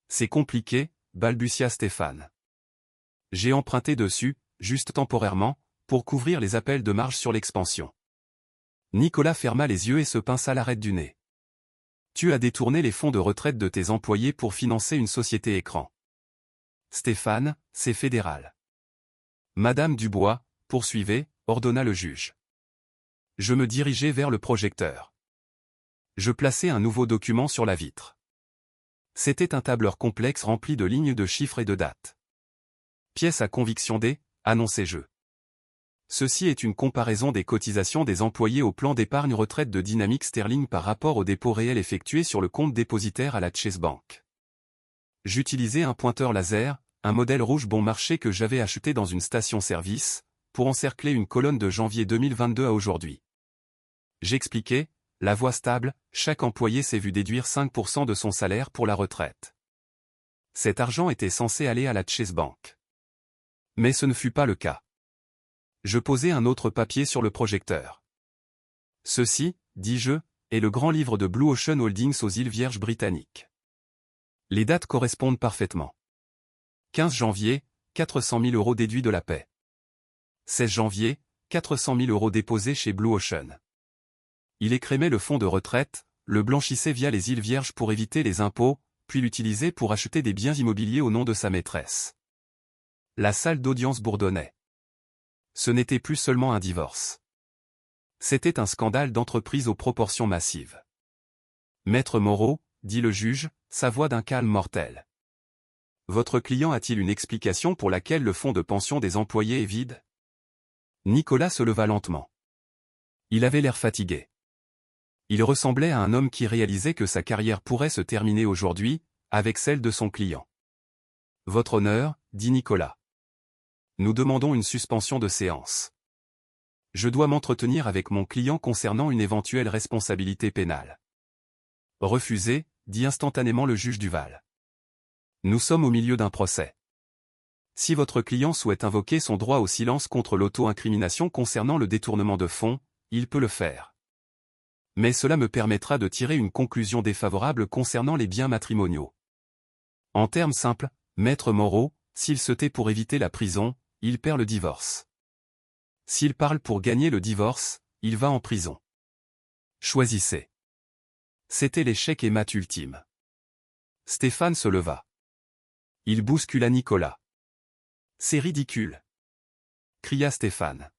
C'est compliqué, balbutia Stéphane. J'ai emprunté dessus, juste temporairement, pour couvrir les appels de marge sur l'expansion. Nicolas ferma les yeux et se pinça l'arête du nez. Tu as détourné les fonds de retraite de tes employés pour financer une société écran. Stéphane, c'est fédéral. Madame Dubois, poursuivez, ordonna le juge. Je me dirigeai vers le projecteur. Je plaçai un nouveau document sur la vitre. C'était un tableur complexe rempli de lignes de chiffres et de dates. Pièce à conviction D, annonçai-je. Ceci est une comparaison des cotisations des employés au plan d'épargne retraite de Dynamic Sterling par rapport au dépôt réel effectué sur le compte dépositaire à la Chase Bank. J'utilisais un pointeur laser, un modèle rouge bon marché que j'avais acheté dans une station-service, pour encercler une colonne de janvier 2022 à aujourd'hui. J'expliquais, la voie stable, chaque employé s'est vu déduire 5% de son salaire pour la retraite. Cet argent était censé aller à la Chase Bank. Mais ce ne fut pas le cas. Je posai un autre papier sur le projecteur. Ceci, dis-je, est le grand livre de Blue Ocean Holdings aux îles Vierges britanniques. Les dates correspondent parfaitement. 15 janvier, 400 000 € déduits de la paie. 16 janvier, 400 000 € déposés chez Blue Ocean. Il écrémait le fonds de retraite, le blanchissait via les îles Vierges pour éviter les impôts, puis l'utilisait pour acheter des biens immobiliers au nom de sa maîtresse. La salle d'audience bourdonnait. Ce n'était plus seulement un divorce. C'était un scandale d'entreprise aux proportions massives. Maître Moreau, dit le juge, sa voix d'un calme mortel. Votre client a-t-il une explication pour laquelle le fonds de pension des employés est vide? Nicolas se leva lentement. Il avait l'air fatigué. Il ressemblait à un homme qui réalisait que sa carrière pourrait se terminer aujourd'hui, avec celle de son client. Votre honneur, dit Nicolas. Nous demandons une suspension de séance. Je dois m'entretenir avec mon client concernant une éventuelle responsabilité pénale. Refusé, dit instantanément le juge Duval. Nous sommes au milieu d'un procès. Si votre client souhaite invoquer son droit au silence contre l'auto-incrimination concernant le détournement de fonds, il peut le faire. Mais cela me permettra de tirer une conclusion défavorable concernant les biens matrimoniaux. En termes simples, Maître Moreau, s'il se tait pour éviter la prison, il perd le divorce. S'il parle pour gagner le divorce, il va en prison. Choisissez. C'était l'échec et mat ultime. Stéphane se leva. Il bouscula Nicolas. C'est ridicule, cria Stéphane.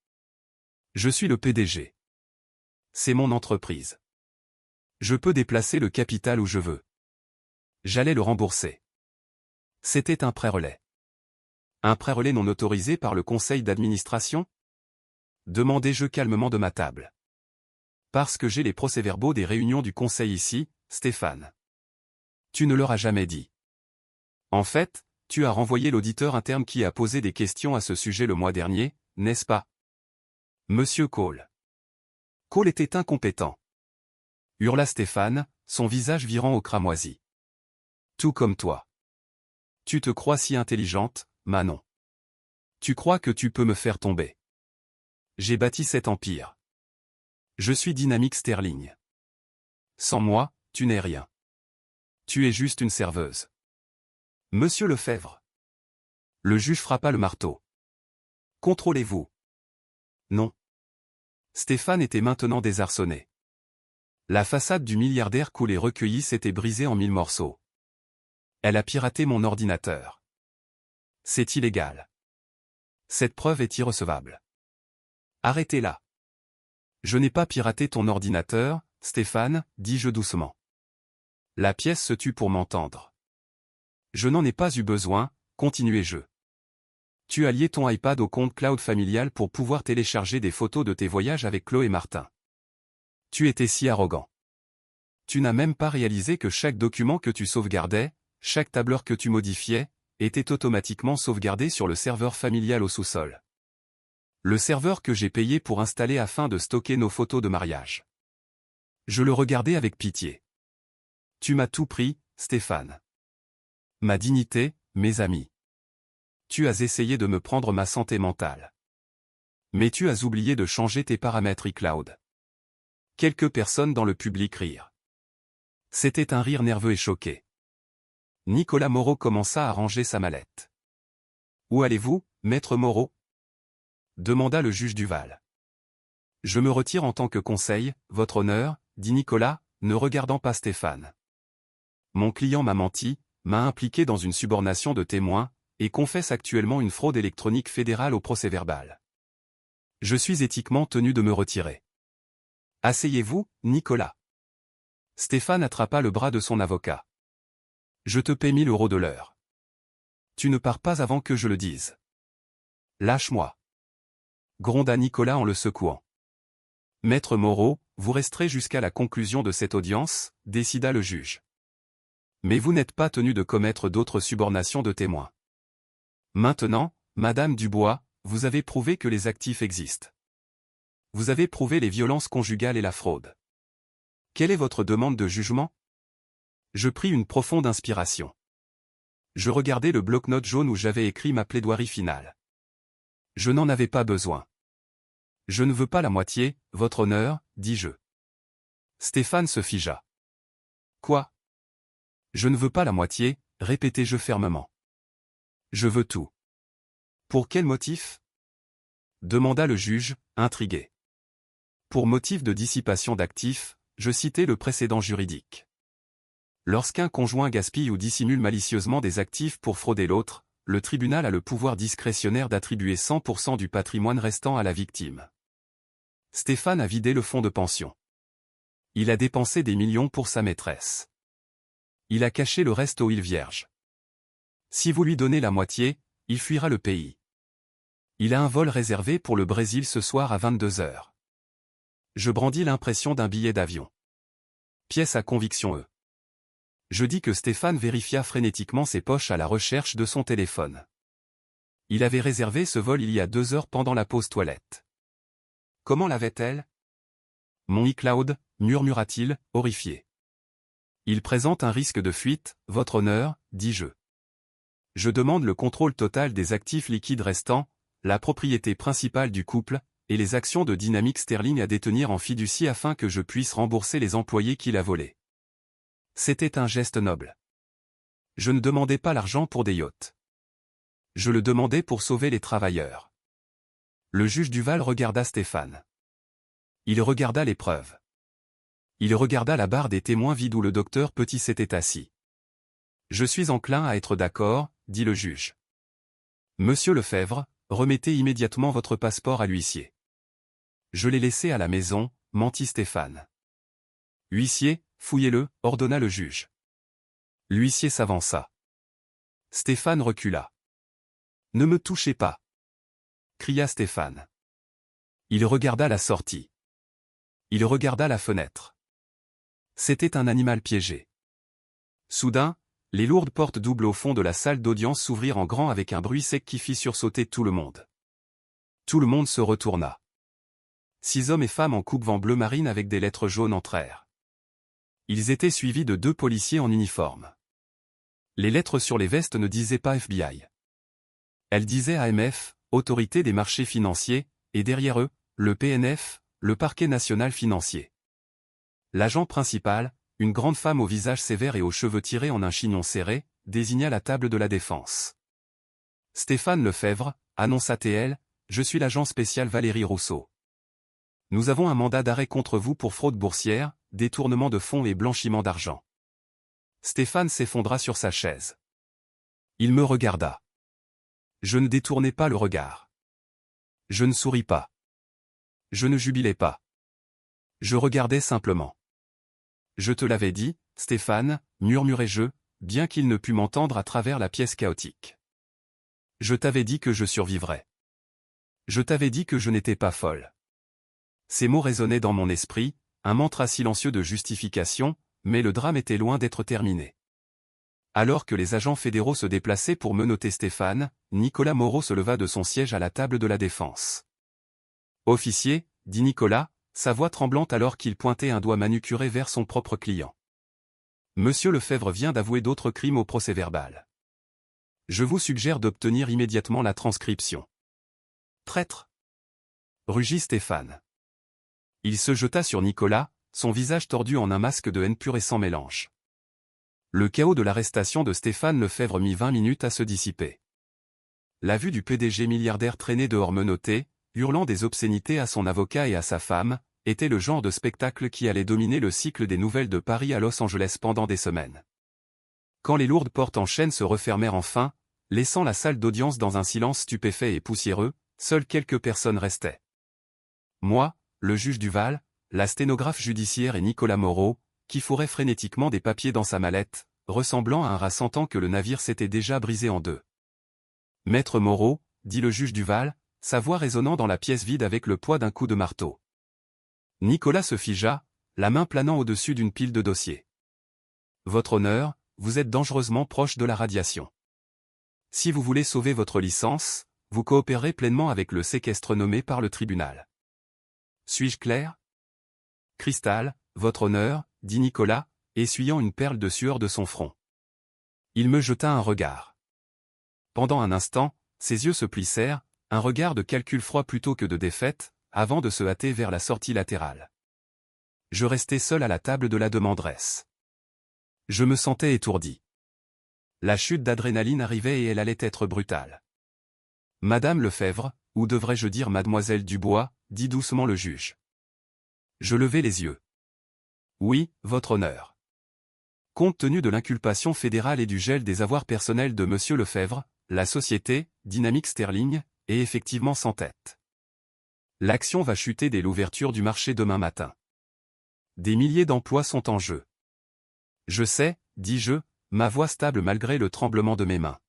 Je suis le PDG. C'est mon entreprise. Je peux déplacer le capital où je veux. J'allais le rembourser. C'était un prêt relais. Un prêt relais non autorisé par le conseil d'administration? Demandai-je calmement de ma table. Parce que j'ai les procès-verbaux des réunions du conseil ici, Stéphane. Tu ne leur as jamais dit. En fait, tu as renvoyé l'auditeur interne qui a posé des questions à ce sujet le mois dernier, n'est-ce pas? Monsieur Cole. Cole était incompétent. Hurla Stéphane, son visage virant au cramoisi. Tout comme toi. Tu te crois si intelligente, Manon. Tu crois que tu peux me faire tomber. J'ai bâti cet empire. Je suis Dynamic Sterling. Sans moi, tu n'es rien. Tu es juste une serveuse. Monsieur Lefebvre. Le juge frappa le marteau. Contrôlez-vous. Non. Stéphane était maintenant désarçonné. La façade du milliardaire coulé recueilli s'était brisée en 1000 morceaux. Elle a piraté mon ordinateur. C'est illégal. Cette preuve est irrecevable. Arrêtez-la. Je n'ai pas piraté ton ordinateur, Stéphane, dis-je doucement. La pièce se tut pour m'entendre. Je n'en ai pas eu besoin, continuai-je. Tu as lié ton iPad au compte cloud familial pour pouvoir télécharger des photos de tes voyages avec Chloé Martin. Tu étais si arrogant. Tu n'as même pas réalisé que chaque document que tu sauvegardais, chaque tableur que tu modifiais, était automatiquement sauvegardé sur le serveur familial au sous-sol. Le serveur que j'ai payé pour installer afin de stocker nos photos de mariage. Je le regardais avec pitié. Tu m'as tout pris, Stéphane. Ma dignité, mes amis. Tu as essayé de me prendre ma santé mentale. Mais tu as oublié de changer tes paramètres iCloud. Quelques personnes dans le public rirent. C'était un rire nerveux et choqué. Nicolas Moreau commença à ranger sa mallette. Où allez-vous, maître Moreau? Demanda le juge Duval. Je me retire en tant que conseil, votre honneur, dit Nicolas, ne regardant pas Stéphane. Mon client m'a menti, m'a impliqué dans une subornation de témoins, et confesse actuellement une fraude électronique fédérale au procès-verbal. Je suis éthiquement tenu de me retirer. Asseyez-vous, Nicolas. Stéphane attrapa le bras de son avocat. Je te paie 1000 € de l'heure. Tu ne pars pas avant que je le dise. Lâche-moi. Gronda Nicolas en le secouant. Maître Moreau, vous resterez jusqu'à la conclusion de cette audience, décida le juge. Mais vous n'êtes pas tenu de commettre d'autres subornations de témoins. Maintenant, Madame Dubois, vous avez prouvé que les actifs existent. Vous avez prouvé les violences conjugales et la fraude. Quelle est votre demande de jugement? Je pris une profonde inspiration. Je regardai le bloc-notes jaune où j'avais écrit ma plaidoirie finale. Je n'en avais pas besoin. Je ne veux pas la moitié, votre honneur, dis-je. Stéphane se figea. Quoi? Je ne veux pas la moitié, répétai-je fermement. Je veux tout. Pour quel motif? Demanda le juge, intrigué. Pour motif de dissipation d'actifs, je citai le précédent juridique. Lorsqu'un conjoint gaspille ou dissimule malicieusement des actifs pour frauder l'autre, le tribunal a le pouvoir discrétionnaire d'attribuer 100% du patrimoine restant à la victime. Stéphane a vidé le fonds de pension. Il a dépensé des millions pour sa maîtresse. Il a caché le reste aux îles Vierges. Si vous lui donnez la moitié, il fuira le pays. Il a un vol réservé pour le Brésil ce soir à 22 h. Je brandis l'impression d'un billet d'avion. Pièce à conviction E. Je dis que Stéphane vérifia frénétiquement ses poches à la recherche de son téléphone. Il avait réservé ce vol il y a 2 heures pendant la pause toilette. Comment l'avait-elle? Mon iCloud, murmura-t-il, horrifié. Il présente un risque de fuite, votre honneur, dis-je. Je demande le contrôle total des actifs liquides restants, la propriété principale du couple, et les actions de Dynamic Sterling à détenir en fiducie afin que je puisse rembourser les employés qu'il a volés. C'était un geste noble. Je ne demandais pas l'argent pour des yachts. Je le demandais pour sauver les travailleurs. Le juge Duval regarda Stéphane. Il regarda les preuves. Il regarda la barre des témoins vide où le docteur Petit s'était assis. Je suis enclin à être d'accord, dit le juge. Monsieur Lefebvre, remettez immédiatement votre passeport à l'huissier. Je l'ai laissé à la maison, mentit Stéphane. Huissier, fouillez-le, ordonna le juge. L'huissier s'avança. Stéphane recula. Ne me touchez pas, cria Stéphane. Il regarda la sortie. Il regarda la fenêtre. C'était un animal piégé. Soudain, les lourdes portes doubles au fond de la salle d'audience s'ouvrirent en grand avec un bruit sec qui fit sursauter tout le monde. Tout le monde se retourna. 6 hommes et femmes en coupe-vent bleu marine avec des lettres jaunes entrèrent. Ils étaient suivis de 2 policiers en uniforme. Les lettres sur les vestes ne disaient pas FBI. Elles disaient AMF, Autorité des marchés financiers, et derrière eux, le PNF, le Parquet national financier. L'agent principal, une grande femme au visage sévère et aux cheveux tirés en un chignon serré, désigna la table de la défense. Stéphane Lefebvre, annonça-t-elle, je suis l'agent spécial Valérie Rousseau. Nous avons un mandat d'arrêt contre vous pour fraude boursière, détournement de fonds et blanchiment d'argent. Stéphane s'effondra sur sa chaise. Il me regarda. Je ne détournai pas le regard. Je ne souris pas. Je ne jubilais pas. Je regardais simplement. Je te l'avais dit, Stéphane, murmurai-je, bien qu'il ne pût m'entendre à travers la pièce chaotique. Je t'avais dit que je survivrais. Je t'avais dit que je n'étais pas folle. Ces mots résonnaient dans mon esprit, un mantra silencieux de justification, mais le drame était loin d'être terminé. Alors que les agents fédéraux se déplaçaient pour menotter Stéphane, Nicolas Moreau se leva de son siège à la table de la défense. « Officier, dit Nicolas, sa voix tremblante alors qu'il pointait un doigt manucuré vers son propre client. Monsieur Lefebvre vient d'avouer d'autres crimes au procès-verbal. Je vous suggère d'obtenir immédiatement la transcription. » Traître! Rugit Stéphane. Il se jeta sur Nicolas, son visage tordu en un masque de haine pure et sans mélange. Le chaos de l'arrestation de Stéphane Lefebvre mit 20 minutes à se dissiper. La vue du PDG milliardaire traîné dehors menotté, hurlant des obscénités à son avocat et à sa femme, était le genre de spectacle qui allait dominer le cycle des nouvelles de Paris à Los Angeles pendant des semaines. Quand les lourdes portes en chaîne se refermèrent enfin, laissant la salle d'audience dans un silence stupéfait et poussiéreux, seules quelques personnes restaient. Moi, le juge Duval, la sténographe judiciaire et Nicolas Moreau, qui fourrait frénétiquement des papiers dans sa mallette, ressemblant à un rat sentant que le navire s'était déjà brisé en deux. « Maître Moreau », dit le juge Duval, sa voix résonnant dans la pièce vide avec le poids d'un coup de marteau. Nicolas se figea, la main planant au-dessus d'une pile de dossiers. « Votre honneur, vous êtes dangereusement proche de la radiation. Si vous voulez sauver votre licence, vous coopérerez pleinement avec le séquestre nommé par le tribunal. Suis-je clair ? Cristal, votre honneur, dit Nicolas, essuyant une perle de sueur de son front. Il me jeta un regard. Pendant un instant, ses yeux se plissèrent, un regard de calcul froid plutôt que de défaite, avant de se hâter vers la sortie latérale. Je restai seul à la table de la demanderesse. Je me sentais étourdi. La chute d'adrénaline arrivait et elle allait être brutale. « Madame Lefebvre, ou devrais-je dire mademoiselle Dubois, dit doucement le juge. Je levai les yeux. Oui, votre honneur. Compte tenu de l'inculpation fédérale et du gel des avoirs personnels de monsieur Lefebvre, la société, Dynamique Sterling, est effectivement sans tête. L'action va chuter dès l'ouverture du marché demain matin. Des milliers d'emplois sont en jeu. Je sais, dis-je, ma voix stable malgré le tremblement de mes mains.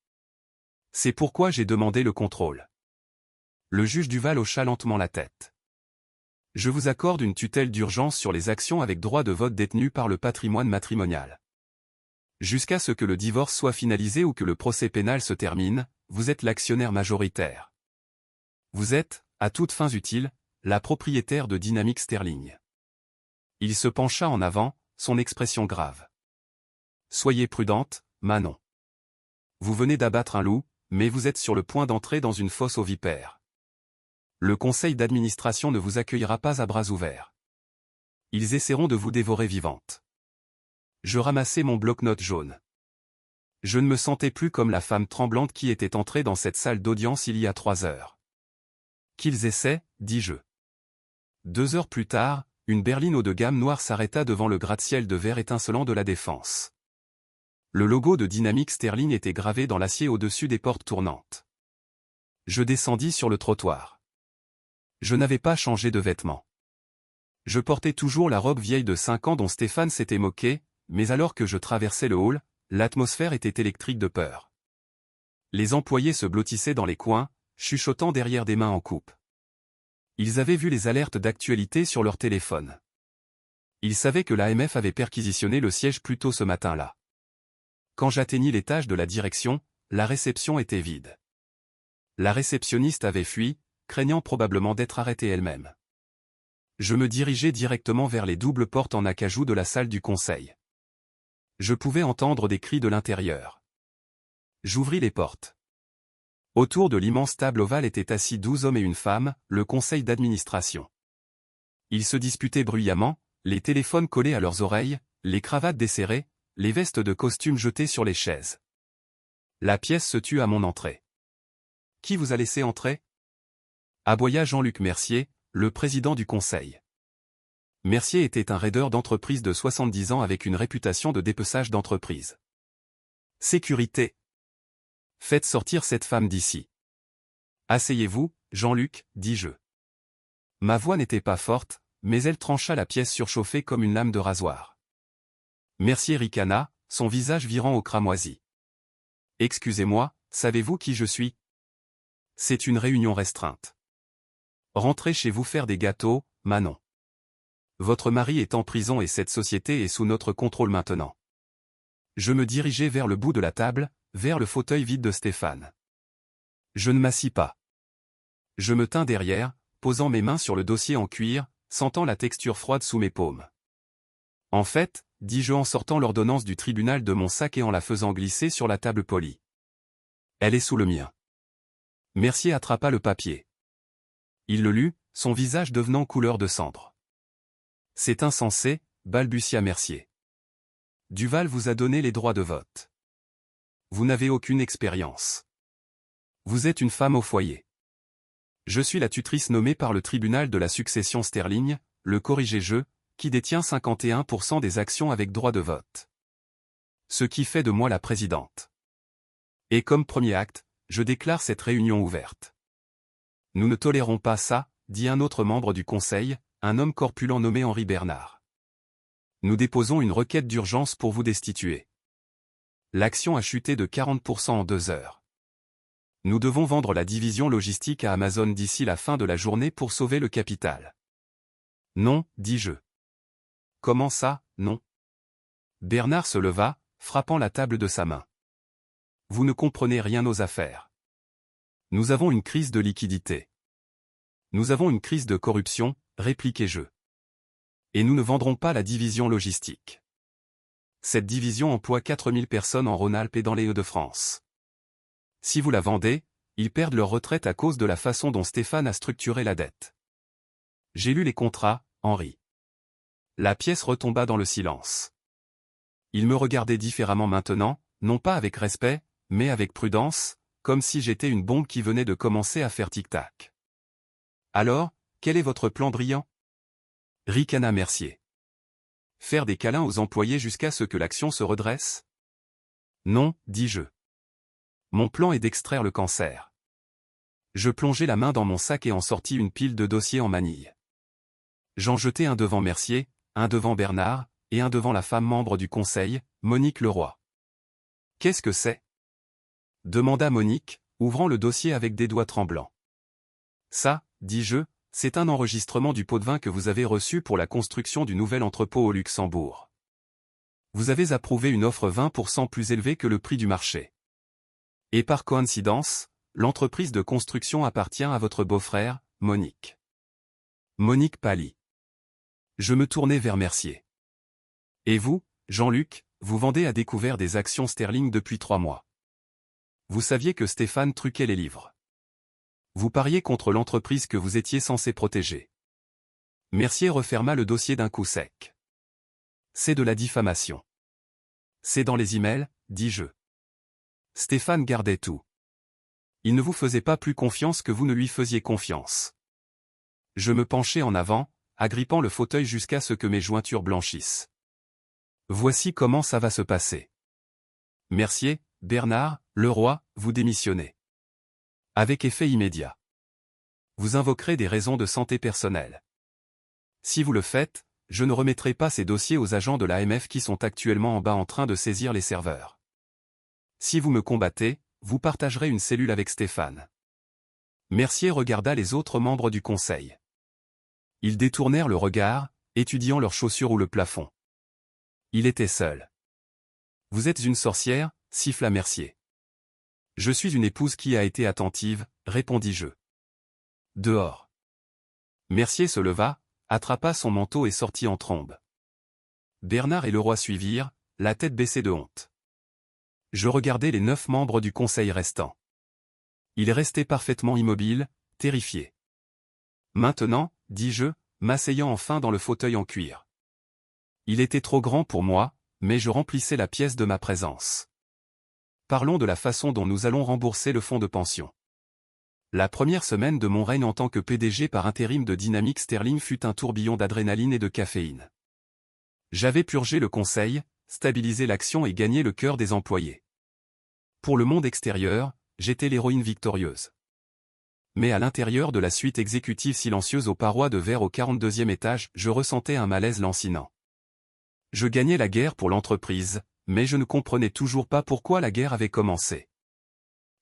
C'est pourquoi j'ai demandé le contrôle. Le juge Duval hocha lentement la tête. Je vous accorde une tutelle d'urgence sur les actions avec droit de vote détenues par le patrimoine matrimonial. Jusqu'à ce que le divorce soit finalisé ou que le procès pénal se termine, vous êtes l'actionnaire majoritaire. Vous êtes, à toutes fins utiles, la propriétaire de Dynamique Sterling. Il se pencha en avant, son expression grave. Soyez prudente, Manon. Vous venez d'abattre un loup, mais vous êtes sur le point d'entrer dans une fosse aux vipères. Le conseil d'administration ne vous accueillera pas à bras ouverts. Ils essaieront de vous dévorer vivante. Je ramassai mon bloc-notes jaune. Je ne me sentais plus comme la femme tremblante qui était entrée dans cette salle d'audience il y a 3 heures. Qu'ils essaient, dis-je. 2 heures plus tard, une berline haut de gamme noire s'arrêta devant le gratte-ciel de verre étincelant de la Défense. Le logo de Dynamique Sterling était gravé dans l'acier au-dessus des portes tournantes. Je descendis sur le trottoir. Je n'avais pas changé de vêtements. Je portais toujours la robe vieille de 5 ans dont Stéphane s'était moqué, mais alors que je traversais le hall, l'atmosphère était électrique de peur. Les employés se blottissaient dans les coins, chuchotant derrière des mains en coupe. Ils avaient vu les alertes d'actualité sur leur téléphone. Ils savaient que l'AMF avait perquisitionné le siège plus tôt ce matin-là. Quand j'atteignis l'étage de la direction, la réception était vide. La réceptionniste avait fui, craignant probablement d'être arrêtée elle-même. Je me dirigeai directement vers les doubles portes en acajou de la salle du conseil. Je pouvais entendre des cris de l'intérieur. J'ouvris les portes. Autour de l'immense table ovale étaient assis 12 hommes et une femme, le conseil d'administration. Ils se disputaient bruyamment, les téléphones collés à leurs oreilles, les cravates desserrées, les vestes de costume jetées sur les chaises. La pièce se tut à mon entrée. « Qui vous a laissé entrer » aboya Jean-Luc Mercier, le président du conseil. Mercier était un raideur d'entreprise de 70 ans avec une réputation de dépeçage d'entreprise. « Sécurité. Faites sortir cette femme d'ici. »« Asseyez-vous, Jean-Luc, dis-je. » Ma voix n'était pas forte, mais elle trancha la pièce surchauffée comme une lame de rasoir. Mercier ricana, son visage virant au cramoisi. « Excusez-moi, savez-vous qui je suis ? C'est une réunion restreinte. Rentrez chez vous faire des gâteaux, Manon. Votre mari est en prison et cette société est sous notre contrôle maintenant. » Je me dirigeai vers le bout de la table, vers le fauteuil vide de Stéphane. Je ne m'assis pas. Je me tins derrière, posant mes mains sur le dossier en cuir, sentant la texture froide sous mes paumes. En fait, dis-je en sortant l'ordonnance du tribunal de mon sac et en la faisant glisser sur la table polie. Elle est sous le mien. Mercier attrapa le papier. Il le lut, son visage devenant couleur de cendre. C'est insensé, balbutia Mercier. Duval vous a donné les droits de vote. Vous n'avez aucune expérience. Vous êtes une femme au foyer. Je suis la tutrice nommée par le tribunal de la succession Sterling, le corrigé-jeu, qui détient 51% des actions avec droit de vote. Ce qui fait de moi la présidente. Et comme premier acte, je déclare cette réunion ouverte. Nous ne tolérons pas ça, dit un autre membre du conseil, un homme corpulent nommé Henri Bernard. Nous déposons une requête d'urgence pour vous destituer. L'action a chuté de 40% en 2 heures. Nous devons vendre la division logistique à Amazon d'ici la fin de la journée pour sauver le capital. Non, dis-je. Comment ça, non? Bernard se leva, frappant la table de sa main. Vous ne comprenez rien aux affaires. Nous avons une crise de liquidité. Nous avons une crise de corruption, répliquai-je. Et nous ne vendrons pas la division logistique. Cette division emploie 4000 personnes en Rhône-Alpes et dans les Hauts-de-France. Si vous la vendez, ils perdent leur retraite à cause de la façon dont Stéphane a structuré la dette. J'ai lu les contrats, Henri. La pièce retomba dans le silence. Il me regardait différemment maintenant, non pas avec respect, mais avec prudence, comme si j'étais une bombe qui venait de commencer à faire tic-tac. Alors, quel est votre plan brillant? Ricana Mercier. Faire des câlins aux employés jusqu'à ce que l'action se redresse? Non, dis-je. Mon plan est d'extraire le cancer. Je plongeai la main dans mon sac et en sortis une pile de dossiers en manille. J'en jetai un devant Mercier, un devant Bernard, et un devant la femme membre du conseil, Monique Leroy. Qu'est-ce que c'est? Demanda Monique, ouvrant le dossier avec des doigts tremblants. Ça, dis-je, c'est un enregistrement du pot de vin que vous avez reçu pour la construction du nouvel entrepôt au Luxembourg. Vous avez approuvé une offre 20% plus élevée que le prix du marché. Et par coïncidence, l'entreprise de construction appartient à votre beau-frère, Monique. Monique pâlit. Je me tournai vers Mercier. Et vous, Jean-Luc, vous vendez à découvert des actions sterling depuis 3 mois. Vous saviez que Stéphane truquait les livres. Vous pariez contre l'entreprise que vous étiez censé protéger. Mercier referma le dossier d'un coup sec. C'est de la diffamation. C'est dans les emails, dis-je. Stéphane gardait tout. Il ne vous faisait pas plus confiance que vous ne lui faisiez confiance. Je me penchai en avant, agrippant le fauteuil jusqu'à ce que mes jointures blanchissent. Voici comment ça va se passer. Mercier, Bernard, Leroy, vous démissionnez. Avec effet immédiat. Vous invoquerez des raisons de santé personnelle. Si vous le faites, je ne remettrai pas ces dossiers aux agents de l'AMF qui sont actuellement en bas en train de saisir les serveurs. Si vous me combattez, vous partagerez une cellule avec Stéphane. Mercier regarda les autres membres du conseil. Ils détournèrent le regard, étudiant leurs chaussures ou le plafond. Il était seul. Vous êtes une sorcière, siffla Mercier. Je suis une épouse qui a été attentive, répondis-je. Dehors. Mercier se leva, attrapa son manteau et sortit en trombe. Bernard et Leroy suivirent, la tête baissée de honte. Je regardai les 9 membres du conseil restants. Ils restaient parfaitement immobiles, terrifiés. Maintenant, dis-je, m'asseyant enfin dans le fauteuil en cuir. Il était trop grand pour moi, mais je remplissais la pièce de ma présence. Parlons de la façon dont nous allons rembourser le fonds de pension. La première semaine de mon règne en tant que PDG par intérim de Dynamic Sterling fut un tourbillon d'adrénaline et de caféine. J'avais purgé le conseil, stabilisé l'action et gagné le cœur des employés. Pour le monde extérieur, j'étais l'héroïne victorieuse. Mais à l'intérieur de la suite exécutive silencieuse aux parois de verre au 42e étage, je ressentais un malaise lancinant. Je gagnais la guerre pour l'entreprise, mais je ne comprenais toujours pas pourquoi la guerre avait commencé.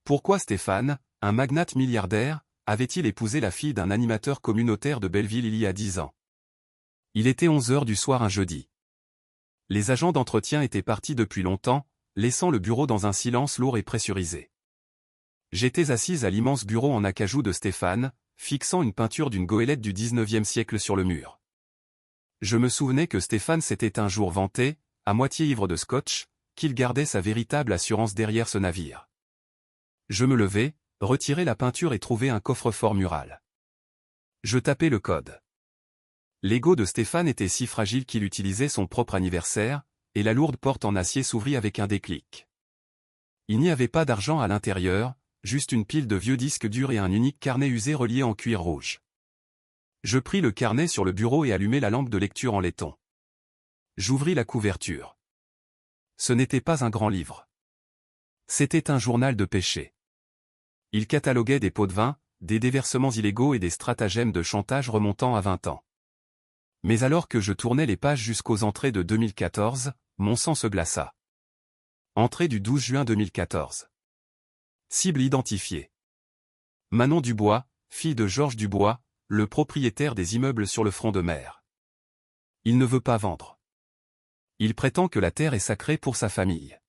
Pourquoi Stéphane, un magnate milliardaire, avait-il épousé la fille d'un animateur communautaire de Belleville il y a 10 ans? Il était 11 heures du soir un jeudi. Les agents d'entretien étaient partis depuis longtemps, laissant le bureau dans un silence lourd et pressurisé. J'étais assise à l'immense bureau en acajou de Stéphane, fixant une peinture d'une goélette du 19e siècle sur le mur. Je me souvenais que Stéphane s'était un jour vanté, à moitié ivre de scotch, qu'il gardait sa véritable assurance derrière ce navire. Je me levai, retirai la peinture et trouvai un coffre-fort mural. Je tapai le code. L'ego de Stéphane était si fragile qu'il utilisait son propre anniversaire, et la lourde porte en acier s'ouvrit avec un déclic. Il n'y avait pas d'argent à l'intérieur, juste une pile de vieux disques durs et un unique carnet usé relié en cuir rouge. Je pris le carnet sur le bureau et allumai la lampe de lecture en laiton. J'ouvris la couverture. Ce n'était pas un grand livre. C'était un journal de péché. Il cataloguait des pots de vin, des déversements illégaux et des stratagèmes de chantage remontant à 20 ans. Mais alors que je tournais les pages jusqu'aux entrées de 2014, mon sang se glaça. Entrée du 12 juin 2014. Cible identifiée. Manon Dubois, fille de Georges Dubois, le propriétaire des immeubles sur le front de mer. Il ne veut pas vendre. Il prétend que la terre est sacrée pour sa famille.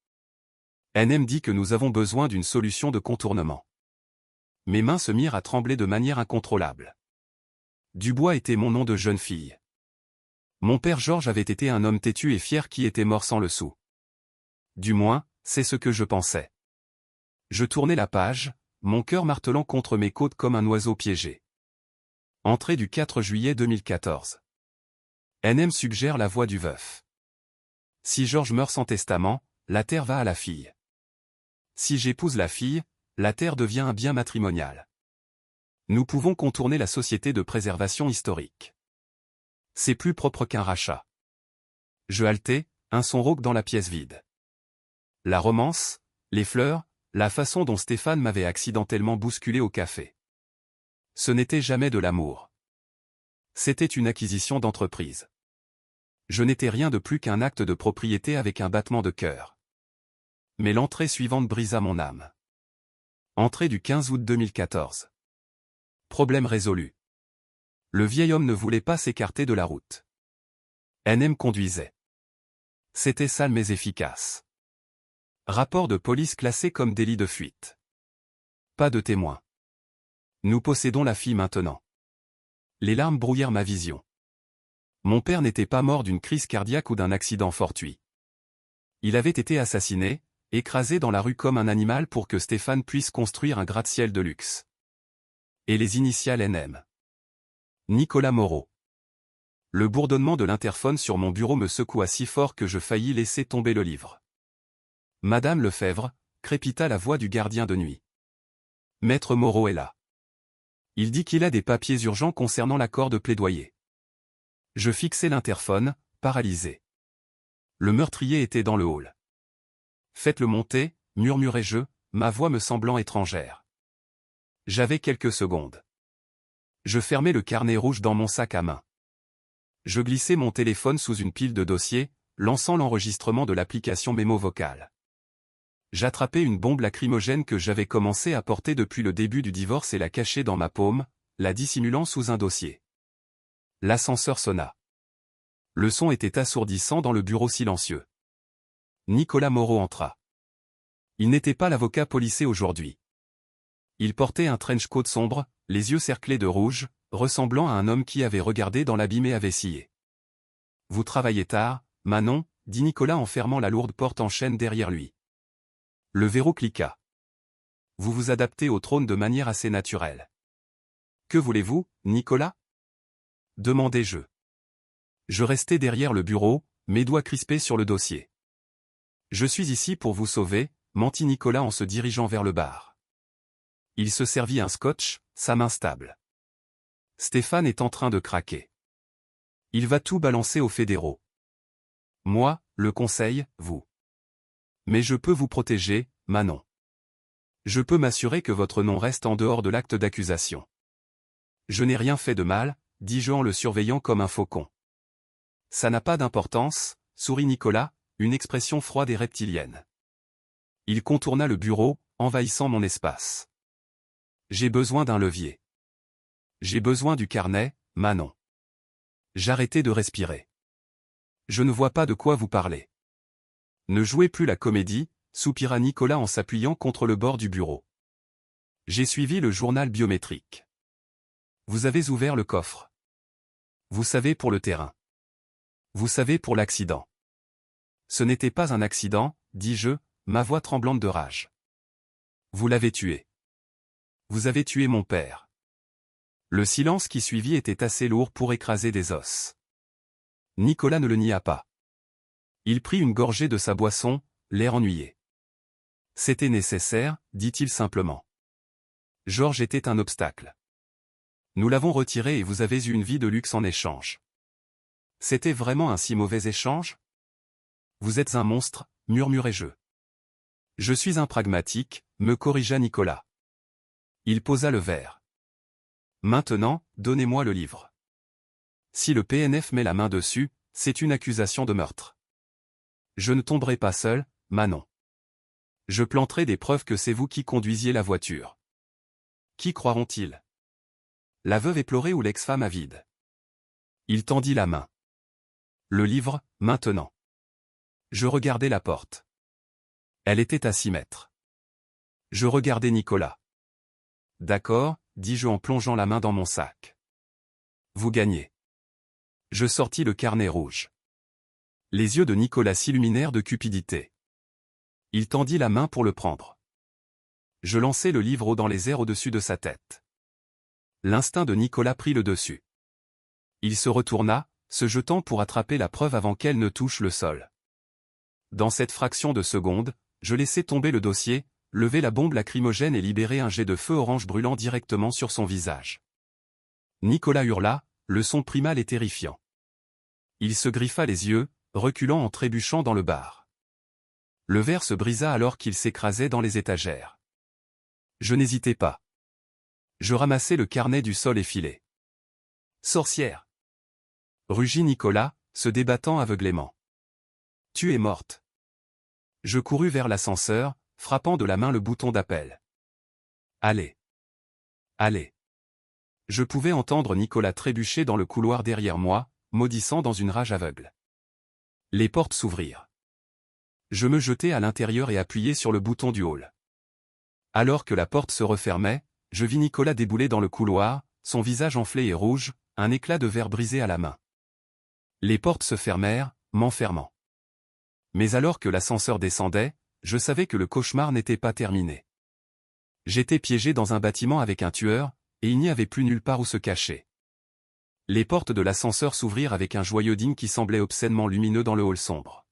NM dit que nous avons besoin d'une solution de contournement. Mes mains se mirent à trembler de manière incontrôlable. Dubois était mon nom de jeune fille. Mon père Georges avait été un homme têtu et fier qui était mort sans le sou. Du moins, c'est ce que je pensais. Je tournais la page, mon cœur martelant contre mes côtes comme un oiseau piégé. Entrée du 4 juillet 2014. NM suggère la voie du veuf. Si Georges meurt sans testament, la terre va à la fille. Si j'épouse la fille, la terre devient un bien matrimonial. Nous pouvons contourner la société de préservation historique. C'est plus propre qu'un rachat. Je haletais, un son rauque dans la pièce vide. La romance, les fleurs, la façon dont Stéphane m'avait accidentellement bousculé au café. Ce n'était jamais de l'amour. C'était une acquisition d'entreprise. Je n'étais rien de plus qu'un acte de propriété avec un battement de cœur. Mais l'entrée suivante brisa mon âme. Entrée du 15 août 2014. Problème résolu. Le vieil homme ne voulait pas s'écarter de la route. NM conduisait. C'était sale mais efficace. Rapport de police classé comme délit de fuite. Pas de témoin. Nous possédons la fille maintenant. Les larmes brouillèrent ma vision. Mon père n'était pas mort d'une crise cardiaque ou d'un accident fortuit. Il avait été assassiné, écrasé dans la rue comme un animal pour que Stéphane puisse construire un gratte-ciel de luxe. Et les initiales NM. Nicolas Moreau. Le bourdonnement de l'interphone sur mon bureau me secoua si fort que je faillis laisser tomber le livre. Madame Lefebvre, crépita la voix du gardien de nuit. Maître Moreau est là. Il dit qu'il a des papiers urgents concernant l'accord de plaidoyer. Je fixai l'interphone, paralysé. Le meurtrier était dans le hall. Faites-le monter, murmurai-je, ma voix me semblant étrangère. J'avais quelques secondes. Je fermai le carnet rouge dans mon sac à main. Je glissai mon téléphone sous une pile de dossiers, lançant l'enregistrement de l'application mémo vocale. J'attrapai une bombe lacrymogène que j'avais commencé à porter depuis le début du divorce et la cachai dans ma paume, la dissimulant sous un dossier. L'ascenseur sonna. Le son était assourdissant dans le bureau silencieux. Nicolas Moreau entra. Il n'était pas l'avocat policé aujourd'hui. Il portait un trench coat sombre, les yeux cerclés de rouge, ressemblant à un homme qui avait regardé dans l'abîme et avait scié. « Vous travaillez tard, Manon » dit Nicolas en fermant la lourde porte en chêne derrière lui. Le verrou cliqua. « Vous vous adaptez au trône de manière assez naturelle. »« Que voulez-vous, Nicolas » demandai-je. Je restai derrière le bureau, mes doigts crispés sur le dossier. « Je suis ici pour vous sauver » mentit Nicolas en se dirigeant vers le bar. Il se servit un scotch, sa main stable. « Stéphane est en train de craquer. Il va tout balancer aux fédéraux. Moi, le conseil, vous. Mais je peux vous protéger, Manon. Je peux m'assurer que votre nom reste en dehors de l'acte d'accusation. Je n'ai rien fait de mal, dis-je en le surveillant comme un faucon. Ça n'a pas d'importance, sourit Nicolas, une expression froide et reptilienne. Il contourna le bureau, envahissant mon espace. J'ai besoin d'un levier. J'ai besoin du carnet, Manon. J'arrêtai de respirer. Je ne vois pas de quoi vous parlez. Ne jouez plus la comédie, soupira Nicolas en s'appuyant contre le bord du bureau. J'ai suivi le journal biométrique. Vous avez ouvert le coffre. Vous savez pour le terrain. Vous savez pour l'accident. Ce n'était pas un accident, dis-je, ma voix tremblante de rage. Vous l'avez tué. Vous avez tué mon père. Le silence qui suivit était assez lourd pour écraser des os. Nicolas ne le nia pas. Il prit une gorgée de sa boisson, l'air ennuyé. C'était nécessaire, dit-il simplement. Georges était un obstacle. Nous l'avons retiré et vous avez eu une vie de luxe en échange. C'était vraiment un si mauvais échange ? Vous êtes un monstre, murmurai-je. Je suis un pragmatique, me corrigea Nicolas. Il posa le verre. Maintenant, donnez-moi le livre. Si le PNF met la main dessus, c'est une accusation de meurtre. Je ne tomberai pas seul, Manon. Je planterai des preuves que c'est vous qui conduisiez la voiture. Qui croiront-ils? La veuve éplorée ou l'ex-femme avide? Il tendit la main. Le livre, maintenant. Je regardai la porte. Elle était à 6 mètres. Je regardai Nicolas. D'accord, dis-je en plongeant la main dans mon sac. Vous gagnez. Je sortis le carnet rouge. Les yeux de Nicolas s'illuminèrent de cupidité. Il tendit la main pour le prendre. Je lançai le livre haut dans les airs au-dessus de sa tête. L'instinct de Nicolas prit le dessus. Il se retourna, se jetant pour attraper la preuve avant qu'elle ne touche le sol. Dans cette fraction de seconde, je laissai tomber le dossier, lever la bombe lacrymogène et libérer un jet de feu orange brûlant directement sur son visage. Nicolas hurla, le son primal et terrifiant. Il se griffa les yeux, reculant en trébuchant dans le bar. Le verre se brisa alors qu'il s'écrasait dans les étagères. Je n'hésitai pas. Je ramassai le carnet du sol et filai. Sorcière! Rugit Nicolas, se débattant aveuglément. Tu es morte. Je courus vers l'ascenseur, frappant de la main le bouton d'appel. Allez. Allez. Je pouvais entendre Nicolas trébucher dans le couloir derrière moi, maudissant dans une rage aveugle. Les portes s'ouvrirent. Je me jetai à l'intérieur et appuyai sur le bouton du hall. Alors que la porte se refermait, je vis Nicolas débouler dans le couloir, son visage enflé et rouge, un éclat de verre brisé à la main. Les portes se fermèrent, m'enfermant. Mais alors que l'ascenseur descendait, je savais que le cauchemar n'était pas terminé. J'étais piégé dans un bâtiment avec un tueur, et il n'y avait plus nulle part où se cacher. Les portes de l'ascenseur s'ouvrirent avec un joyeux ding qui semblait obscènement lumineux dans le hall sombre.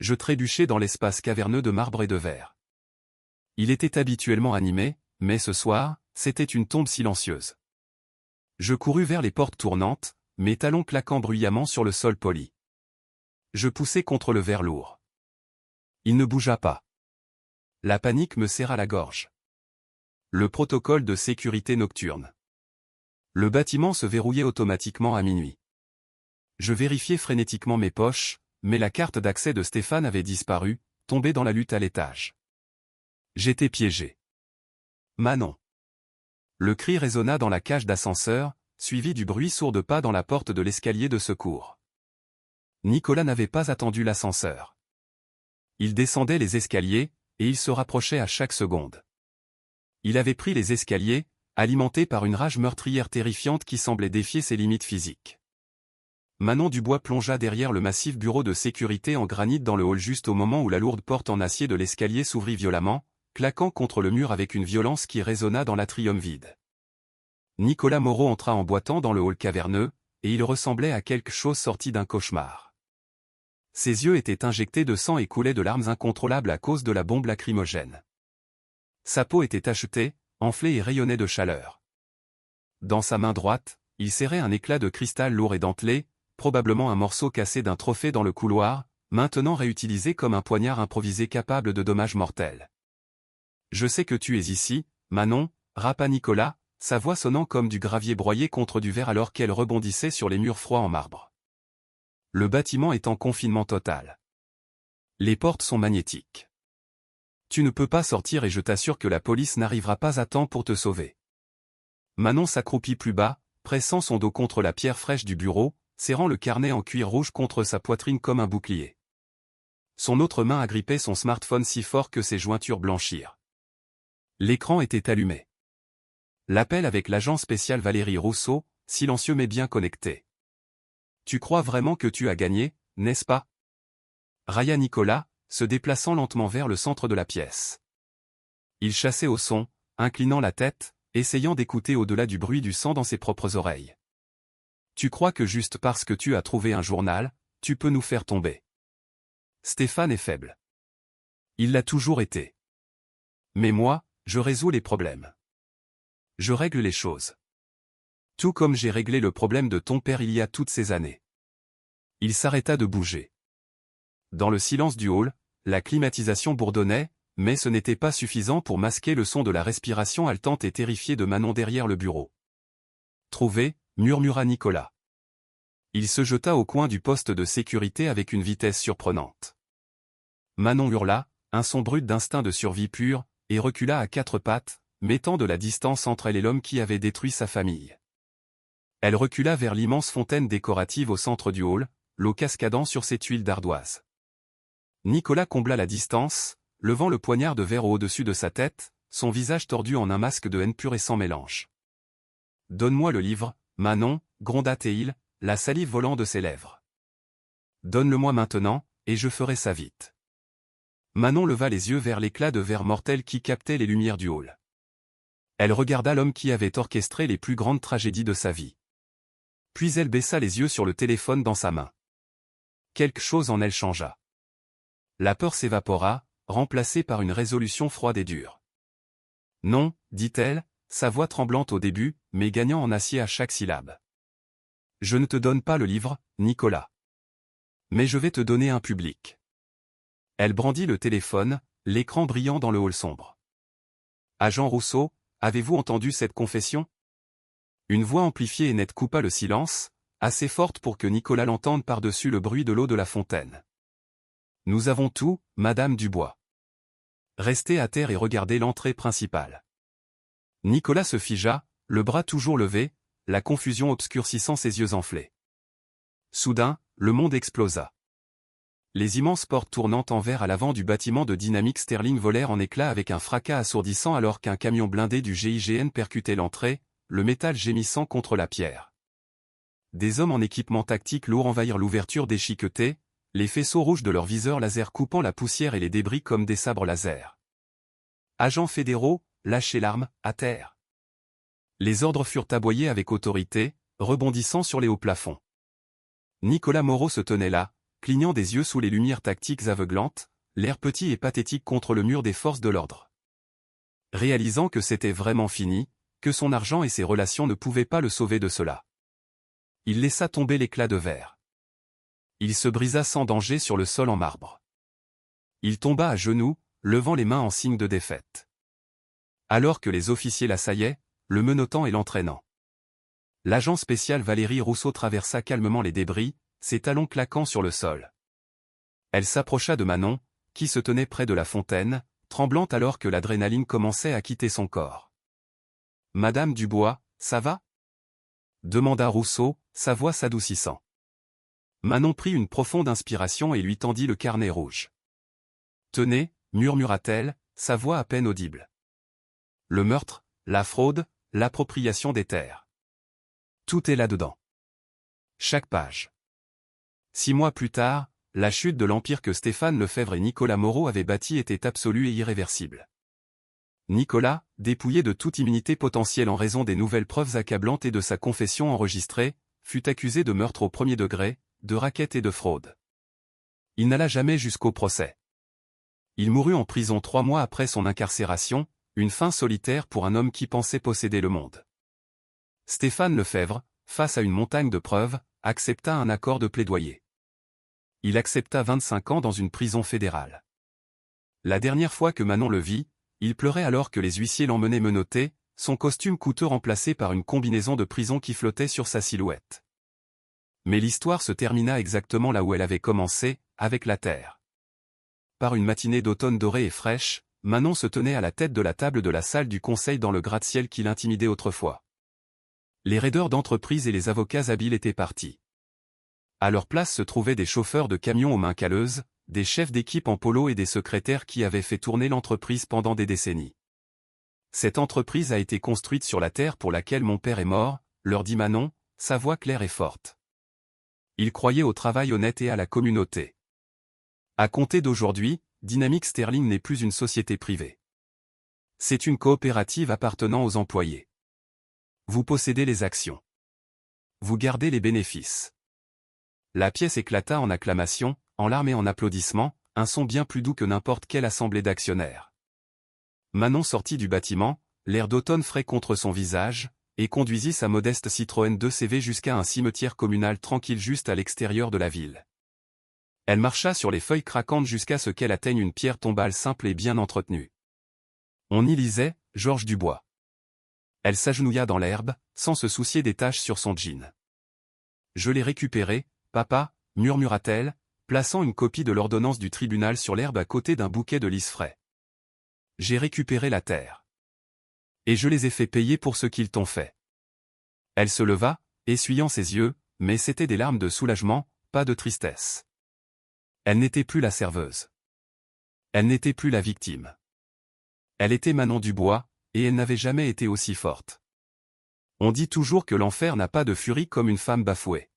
Je trébuchai dans l'espace caverneux de marbre et de verre. Il était habituellement animé, mais ce soir, c'était une tombe silencieuse. Je courus vers les portes tournantes, mes talons claquant bruyamment sur le sol poli. Je poussai contre le verre lourd. Il ne bougea pas. La panique me serra la gorge. Le protocole de sécurité nocturne. Le bâtiment se verrouillait automatiquement à minuit. Je vérifiai frénétiquement mes poches, mais la carte d'accès de Stéphane avait disparu, tombée dans la lutte à l'étage. J'étais piégé. Manon. Le cri résonna dans la cage d'ascenseur, suivi du bruit sourd de pas dans la porte de l'escalier de secours. Nicolas n'avait pas attendu l'ascenseur. Il descendait les escaliers, et il se rapprochait à chaque seconde. Il avait pris les escaliers, alimenté par une rage meurtrière terrifiante qui semblait défier ses limites physiques. Manon Dubois plongea derrière le massif bureau de sécurité en granit dans le hall juste au moment où la lourde porte en acier de l'escalier s'ouvrit violemment, claquant contre le mur avec une violence qui résonna dans l'atrium vide. Nicolas Moreau entra en boitant dans le hall caverneux, et il ressemblait à quelque chose sorti d'un cauchemar. Ses yeux étaient injectés de sang et coulaient de larmes incontrôlables à cause de la bombe lacrymogène. Sa peau était tachetée, enflée et rayonnait de chaleur. Dans sa main droite, il serrait un éclat de cristal lourd et dentelé, probablement un morceau cassé d'un trophée dans le couloir, maintenant réutilisé comme un poignard improvisé capable de dommages mortels. « Je sais que tu es ici, Manon » rapa Nicolas, sa voix sonnant comme du gravier broyé contre du verre alors qu'elle rebondissait sur les murs froids en marbre. Le bâtiment est en confinement total. Les portes sont magnétiques. Tu ne peux pas sortir et je t'assure que la police n'arrivera pas à temps pour te sauver. Manon s'accroupit plus bas, pressant son dos contre la pierre fraîche du bureau, serrant le carnet en cuir rouge contre sa poitrine comme un bouclier. Son autre main agrippait son smartphone si fort que ses jointures blanchirent. L'écran était allumé. L'appel avec l'agent spécial Valérie Rousseau, silencieux mais bien connecté. Tu crois vraiment que tu as gagné, n'est-ce pas? Railla Nicolas, se déplaçant lentement vers le centre de la pièce. Il chassait au son, inclinant la tête, essayant d'écouter au-delà du bruit du sang dans ses propres oreilles. Tu crois que juste parce que tu as trouvé un journal, tu peux nous faire tomber. Stéphane est faible. Il l'a toujours été. Mais moi, je résous les problèmes. Je règle les choses. Tout comme j'ai réglé le problème de ton père il y a toutes ces années. Il s'arrêta de bouger. Dans le silence du hall, la climatisation bourdonnait, mais ce n'était pas suffisant pour masquer le son de la respiration haletante et terrifiée de Manon derrière le bureau. Trouvé, murmura Nicolas. Il se jeta au coin du poste de sécurité avec une vitesse surprenante. Manon hurla, un son brut d'instinct de survie pure, et recula à quatre pattes, mettant de la distance entre elle et l'homme qui avait détruit sa famille. Elle recula vers l'immense fontaine décorative au centre du hall, l'eau cascadant sur ses tuiles d'ardoise. Nicolas combla la distance, levant le poignard de verre au-dessus de sa tête, son visage tordu en un masque de haine pure et sans mélange. « Donne-moi le livre, Manon, gronda Théil, la salive volant de ses lèvres. « Donne-le-moi maintenant, et je ferai ça vite. » Manon leva les yeux vers l'éclat de verre mortel qui captait les lumières du hall. Elle regarda l'homme qui avait orchestré les plus grandes tragédies de sa vie. Puis elle baissa les yeux sur le téléphone dans sa main. Quelque chose en elle changea. La peur s'évapora, remplacée par une résolution froide et dure. « Non, dit-elle, sa voix tremblante au début, mais gagnant en acier à chaque syllabe. « Je ne te donne pas le livre, Nicolas. Mais je vais te donner un public. » Elle brandit le téléphone, l'écran brillant dans le hall sombre. « Agent Rousseau, avez-vous entendu cette confession ?» Une voix amplifiée et nette coupa le silence, assez forte pour que Nicolas l'entende par-dessus le bruit de l'eau de la fontaine. « Nous avons tout, Madame Dubois. Restez à terre et regardez l'entrée principale. » Nicolas se figea, le bras toujours levé, la confusion obscurcissant ses yeux enflés. Soudain, le monde explosa. Les immenses portes tournantes en verre à l'avant du bâtiment de Dynamics Sterling volèrent en éclats avec un fracas assourdissant alors qu'un camion blindé du GIGN percutait l'entrée, le métal gémissant contre la pierre. Des hommes en équipement tactique lourd envahirent l'ouverture déchiquetée, les faisceaux rouges de leurs viseurs laser coupant la poussière et les débris comme des sabres laser. Agents fédéraux, lâchez l'arme, à terre. Les ordres furent aboyés avec autorité, rebondissant sur les hauts plafonds. Nicolas Moreau se tenait là, clignant des yeux sous les lumières tactiques aveuglantes, l'air petit et pathétique contre le mur des forces de l'ordre. Réalisant que c'était vraiment fini, que son argent et ses relations ne pouvaient pas le sauver de cela. Il laissa tomber l'éclat de verre. Il se brisa sans danger sur le sol en marbre. Il tomba à genoux, levant les mains en signe de défaite. Alors que les officiers l'assaillaient, le menottant et l'entraînant. L'agent spécial Valérie Rousseau traversa calmement les débris, ses talons claquant sur le sol. Elle s'approcha de Manon, qui se tenait près de la fontaine, tremblante alors que l'adrénaline commençait à quitter son corps. « Madame Dubois, ça va ?» demanda Rousseau, sa voix s'adoucissant. Manon prit une profonde inspiration et lui tendit le carnet rouge. « Tenez, murmura-t-elle, sa voix à peine audible. Le meurtre, la fraude, l'appropriation des terres. Tout est là-dedans. Chaque page. 6 mois plus tard, la chute de l'empire que Stéphane Lefebvre et Nicolas Moreau avaient bâti était absolue et irréversible. Nicolas, dépouillé de toute immunité potentielle en raison des nouvelles preuves accablantes et de sa confession enregistrée, fut accusé de meurtre au premier degré, de racket et de fraude. Il n'alla jamais jusqu'au procès. Il mourut en prison 3 mois après son incarcération, une fin solitaire pour un homme qui pensait posséder le monde. Stéphane Lefebvre, face à une montagne de preuves, accepta un accord de plaidoyer. Il accepta 25 ans dans une prison fédérale. La dernière fois que Manon le vit, il pleurait alors que les huissiers l'emmenaient menotté, son costume coûteux remplacé par une combinaison de prison qui flottait sur sa silhouette. Mais l'histoire se termina exactement là où elle avait commencé, avec la terre. Par une matinée d'automne dorée et fraîche, Manon se tenait à la tête de la table de la salle du conseil dans le gratte-ciel qui l'intimidait autrefois. Les raideurs d'entreprise et les avocats habiles étaient partis. À leur place se trouvaient des chauffeurs de camions aux mains calleuses, des chefs d'équipe en polo et des secrétaires qui avaient fait tourner l'entreprise pendant des décennies. Cette entreprise a été construite sur la terre pour laquelle mon père est mort, leur dit Manon, sa voix claire et forte. Il croyait au travail honnête et à la communauté. À compter d'aujourd'hui, Dynamics Sterling n'est plus une société privée. C'est une coopérative appartenant aux employés. Vous possédez les actions. Vous gardez les bénéfices. La pièce éclata en acclamations, en larmes et en applaudissements, un son bien plus doux que n'importe quelle assemblée d'actionnaires. Manon sortit du bâtiment, l'air d'automne frais contre son visage, et conduisit sa modeste Citroën 2CV jusqu'à un cimetière communal tranquille juste à l'extérieur de la ville. Elle marcha sur les feuilles craquantes jusqu'à ce qu'elle atteigne une pierre tombale simple et bien entretenue. On y lisait « Georges Dubois ». Elle s'agenouilla dans l'herbe, sans se soucier des taches sur son jean. Je l'ai récupéré, papa, murmura-t-elle, plaçant une copie de l'ordonnance du tribunal sur l'herbe à côté d'un bouquet de lys frais. J'ai récupéré la terre. Et je les ai fait payer pour ce qu'ils t'ont fait. Elle se leva, essuyant ses yeux, mais c'étaient des larmes de soulagement, pas de tristesse. Elle n'était plus la serveuse. Elle n'était plus la victime. Elle était Manon Dubois, et elle n'avait jamais été aussi forte. On dit toujours que l'enfer n'a pas de furie comme une femme bafouée.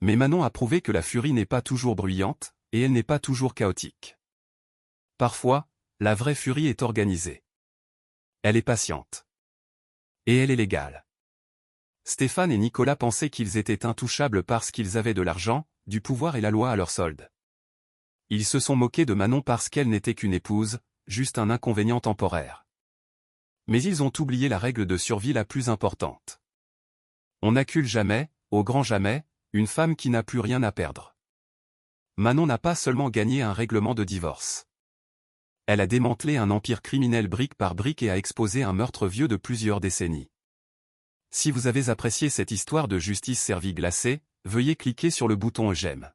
Mais Manon a prouvé que la furie n'est pas toujours bruyante, et elle n'est pas toujours chaotique. Parfois, la vraie furie est organisée. Elle est patiente. Et elle est légale. Stéphane et Nicolas pensaient qu'ils étaient intouchables parce qu'ils avaient de l'argent, du pouvoir et la loi à leur solde. Ils se sont moqués de Manon parce qu'elle n'était qu'une épouse, juste un inconvénient temporaire. Mais ils ont oublié la règle de survie la plus importante. On n'accule jamais, au grand jamais, une femme qui n'a plus rien à perdre. Manon n'a pas seulement gagné un règlement de divorce. Elle a démantelé un empire criminel brique par brique et a exposé un meurtre vieux de plusieurs décennies. Si vous avez apprécié cette histoire de justice servie glacée, veuillez cliquer sur le bouton j'aime.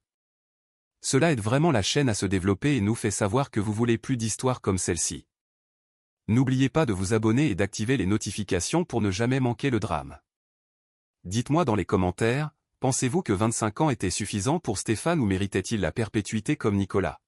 Cela aide vraiment la chaîne à se développer et nous fait savoir que vous voulez plus d'histoires comme celle-ci. N'oubliez pas de vous abonner et d'activer les notifications pour ne jamais manquer le drame. Dites-moi dans les commentaires, pensez-vous que 25 ans était suffisant pour Stéphane ou méritait-il la perpétuité comme Nicolas ?